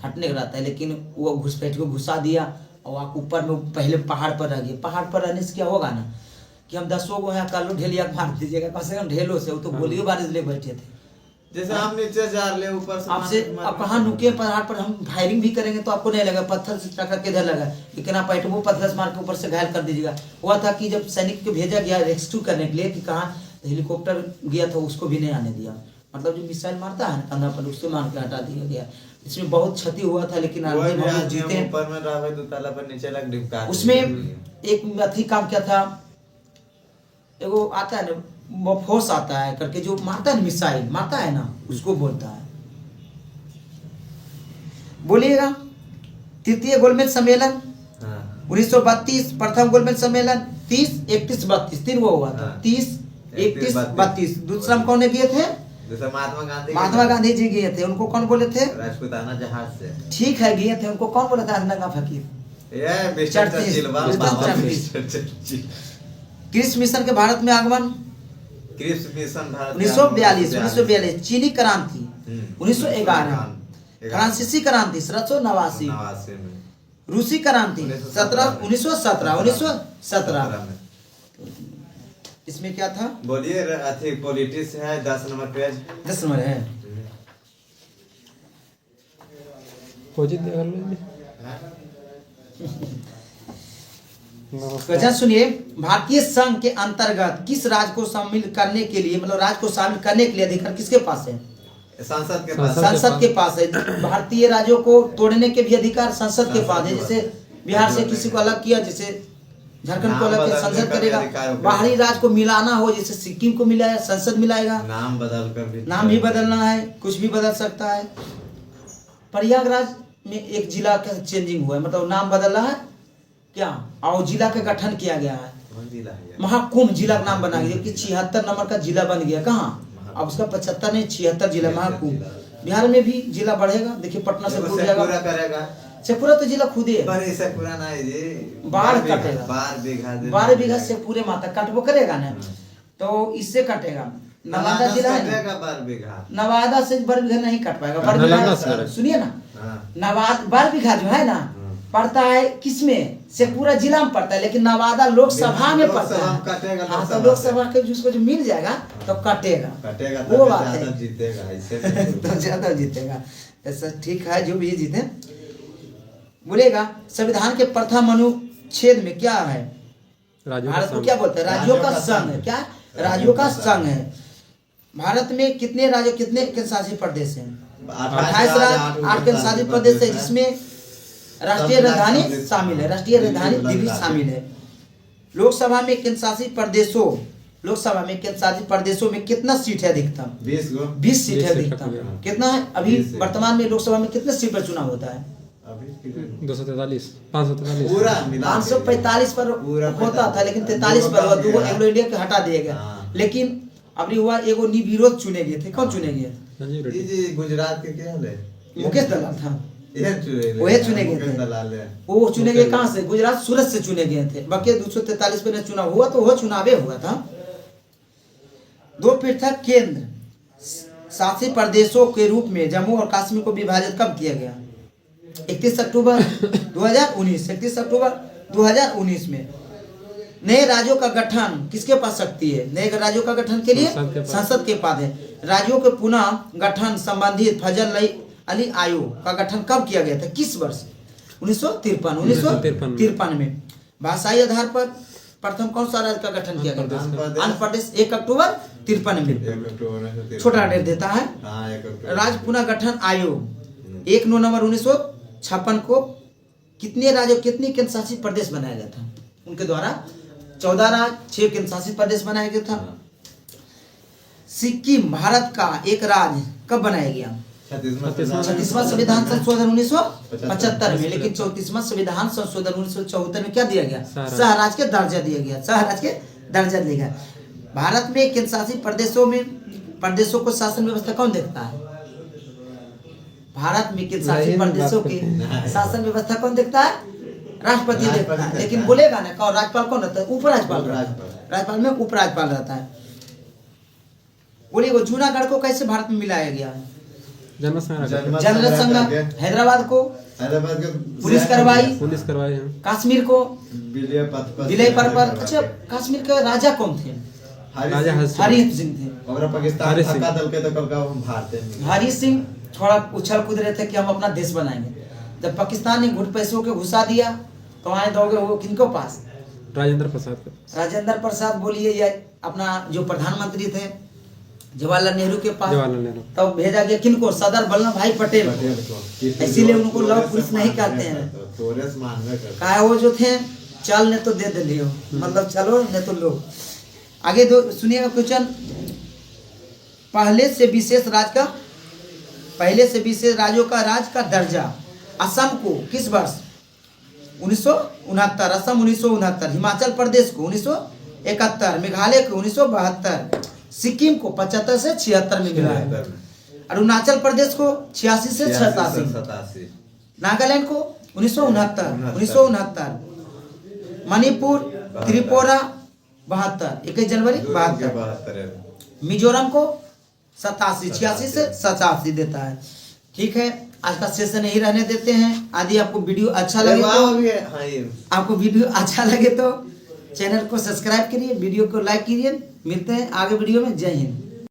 हटने का रहता है। लेकिन वो घुसपैठ को घुसा दिया और आप ऊपर में पहले पहाड़ पर रह गए। पहाड़ पर रहने से क्या होगा ना कि हम 10 को यहाँ कालो ढेलिया मार दीजिएगा, कम से कम ढेलों से। वो तो गोलियों बारिश ले बैठे थे। जैसे हम नीचे जा ले ऊपर से आपसे आप कहाँ नुके पहाड़ पर हम फायरिंग भी करेंगे तो आपको नहीं लगा, पत्थर से टक्कर के इधर लगा, लेकिन आप एटमो पत्थर से मार के ऊपर से घायल कर दीजिएगा। हुआ था कि जब सैनिक को भेजा गया रेस्क्यू करने के लिए कि कहाँ हेलीकॉप्टर गया था, उसको भी नहीं आने दिया। मतलब जो मिसाइल मारता है ना कंधा पर, उसको मार के हटा दिया गया। इसमें बहुत क्षति हुआ था, लेकिन अंतिम हम जीते। ऊपर में रहा तो ताला पर नीचे लग डिपका। उसमें एक अथी काम क्या था, एगो आता है ना फोर्स आता है करके जो मारता है ना, मिसाइल मारता है ना, उसको बोलता है। बोलिएगा तृतीय गोलमेज सम्मेलन 1932, प्रथम गोलमेज सम्मेलन 30, 31, 32 तीन वो हुआ था। 30, 31, 32। दूसरा में कौन गए थे? महात्मा गांधी जी गए थे। उनको कौन बोले थे? राजपूताना जहाज से। ठीक है गए थे। उनको कौन बोला था? नंगा फकीर। क्रिप्स मिशन के भारत में आगमन 1942। चीनी क्रांति 1911। फ्रांसीसी क्रांति 1789। रूसी क्रांति 1917। इसमें क्या था बोलिए? अथी पॉलिटिक्स है 10 नंबर पेज। 10 नंबर है। क्वेश्चन सुनिए। भारतीय संघ के अंतर्गत किस राज्य को शामिल करने के लिए, मतलब राज्य को शामिल करने के लिए अधिकार किसके पास है? संसद के पास। संसद के पास है। भारतीय राज्यों को तोड़ने के भी अधिकार संसद के पास है। जैसे बिहार से किसी को अलग किया, जैसे झारखंड को अलग संसद करेगा। बाहरी राज्य को मिलाना हो, जैसे सिक्किम को मिलाया संसद मिलाएगा। नाम बदल कर नाम भी बदलना है, कुछ भी बदल सकता है। प्रयागराज में एक जिला का चेंजिंग हुआ है, मतलब नाम बदल रहा है क्या, और जिला का गठन किया गया है। महाकुंभ जिला का नाम बना गया कि 76 नंबर का जिला बन गया। कहाँ? अब उसका 75 नहीं 76 जिला महाकुंभ। बिहार में भी जिला बढ़ेगा। देखिए पटना से दूर जाएगा। शेखपुरा तो जिला खुद ही है। शेखपुरा ना है जी, बाढ़ कटेगा। 12 बीघा से पूरे माता कटबो करेगा ना, तो इससे कटेगा। नवादा जिला है ना, 12 बीघा। नवादा से 12 बीघा नहीं कट पाएगा। 12 बीघा सुनिए ना, नवादा 12 बीघा जो है ना पड़ता है किसमें? शेखपुरा जिला में पड़ता है, लेकिन नवादा लोकसभा में पड़ता है। हाँ तो लोकसभा के जिसको जो मिल जाएगा तो कटेगा वो बात है। तो ज्यादा जीतेगा। ऐसा ठीक है, जो भी जीते। बोलेगा संविधान के प्रथम अनुच्छेद में क्या है? भारत को क्या बोलते हैं? राज्यों का संघ है। क्या? राज्यों का संघ है। भारत में कितने राज्य, कितने केंद्रशासित प्रदेश हैं? 28 राज्य, 8 केंद्रशासित प्रदेश है, जिसमें राष्ट्रीय राजधानी शामिल है। राष्ट्रीय राजधानी दिल्ली शामिल है। लोकसभा में केंद्रशासित प्रदेशों में कितना सीट है अधिकतम? 20 सीट है अधिकतम। कितना है अभी वर्तमान में लोकसभा में? कितने सीट पर चुनाव होता है? 243, 543, पूरा 545 पर होता था, लेकिन 43 पर हुआ। 2 एंग्लो इंडिया के हटा दिया गया। लेकिन अभी हुआ एगो निर्विरोध चुने गए थे। कौन चुने गए? गुजरात के क्या है? मुकेश दलाल था। वही चुने गए थे। वो चुने गए कहाँ से? गुजरात, सूरत से चुने गए थे। बाकी 243 पे चुनाव हुआ तो वह चुनावे हुआ था। 2 पृथक केंद्र शासित प्रदेशों के रूप में जम्मू और कश्मीर को विभाजित कब किया गया? 31 अक्टूबर 2019। 31 अक्टूबर 2019 में। नए राज्यों का गठन किसके पास शक्ति है? नए राज्यों का गठन के लिए संसद के पास है। राज्यों के पुनः गठन संबंधित अली आयोग का गठन कब किया गया था, किस वर्ष? 1953 में। भाषाई आधार पर प्रथम कौन सा राज्य का गठन किया गया था? आंध्र प्रदेश, 1 अक्टूबर 53 में। छोटा डेट देता है। राज्य पुनर्गठन आयोग 1 नवंबर 1956 को कितने राज्य, कितनी केंद्र शासित प्रदेश बनाया गया था उनके द्वारा? 14 राज्य, 6 केंद्र शासित प्रदेश बनाया गया था। सिक्किम भारत का एक राज्य कब बनाया गया? 36वां संविधान संशोधन 1975 में। लेकिन 34वां संविधान संशोधन 1974 में क्या दिया गया? सह राज्य के दर्जा दिया गया, सह राज्य के दर्जा दिया गया। भारत में केंद्र शासित प्रदेशों को शासन व्यवस्था कौन देखता है? भारत में केंद्र शासित प्रदेशों की शासन व्यवस्था कौन देखता है? राष्ट्रपति देखता है। लेकिन बोलेगा ना कौन? राज्यपाल कौन रहता है? उपराज्यपाल। राज्यपाल में उपराज्यपाल रहता है। बोलिए वो जूनागढ़ को कैसे भारत में मिलाया गया है? जनरल संघ। हैदराबाद को पुलिस करवाई। कश्मीर को विलय पर। अच्छा, कश्मीर के राजा कौन थे? हरि सिंह थे। हरि सिंह थोड़ा उछल कूद रहे थे कि हम अपना देश बनाएंगे। जब पाकिस्तान ने घुट पैसों के घुसा दिया तो आए दौड़े वो किनको पास? राजेंद्र प्रसाद बोलिए, या अपना जो प्रधानमंत्री थे जवाहरलाल नेहरू के पास। तब तो भेजा गया किनको? सरदार वल्लभ भाई पटेल को। इसीलिए उनको लौह पुरुष नहीं कहते हैं। कहा वो जो थे चल ने तो दे लियो, मतलब चलो ने तो लो। आगे दो सुनिएगा क्वेश्चन। पहले से विशेष राज्यों का राज्य का दर्जा असम को किस वर्ष? 1969। असम 1969। हिमाचल प्रदेश को 1971। मेघालय को 1972। सिक्किम को 75 से 76 में मिला है। अरुणाचल प्रदेश को 86 से 87। नागालैंड को 1969। मणिपुर त्रिपुरा 72, 21 जनवरी 72। मिजोरम को 87, 86 से 87 देता है। ठीक है, आज का सेशन यही रहने देते हैं। यदि आपको वीडियो अच्छा लगे तो चैनल को सब्सक्राइब करिए, वीडियो को लाइक कीजिए। मिलते हैं आगे वीडियो में। जय हिंद।